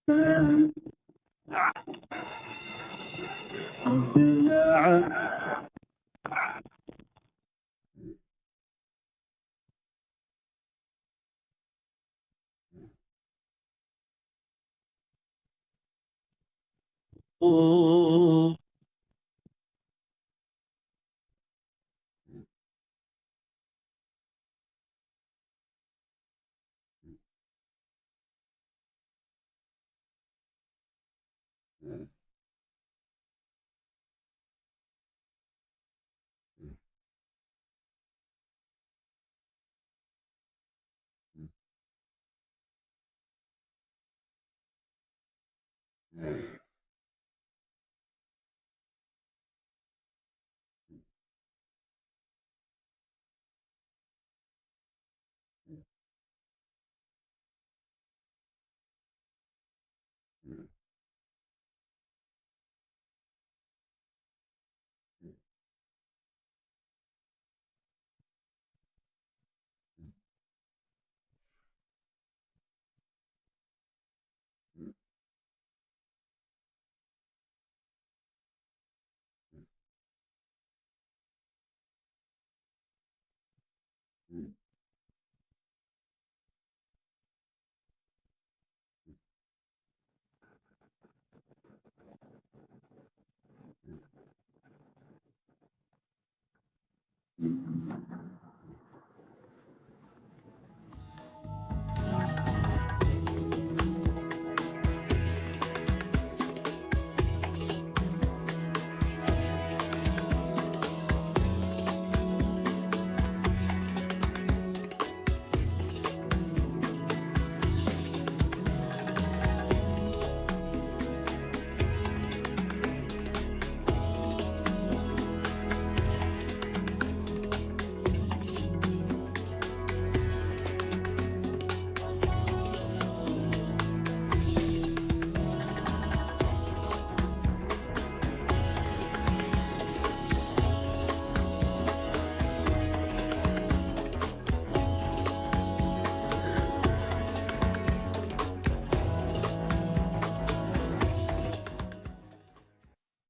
Oh,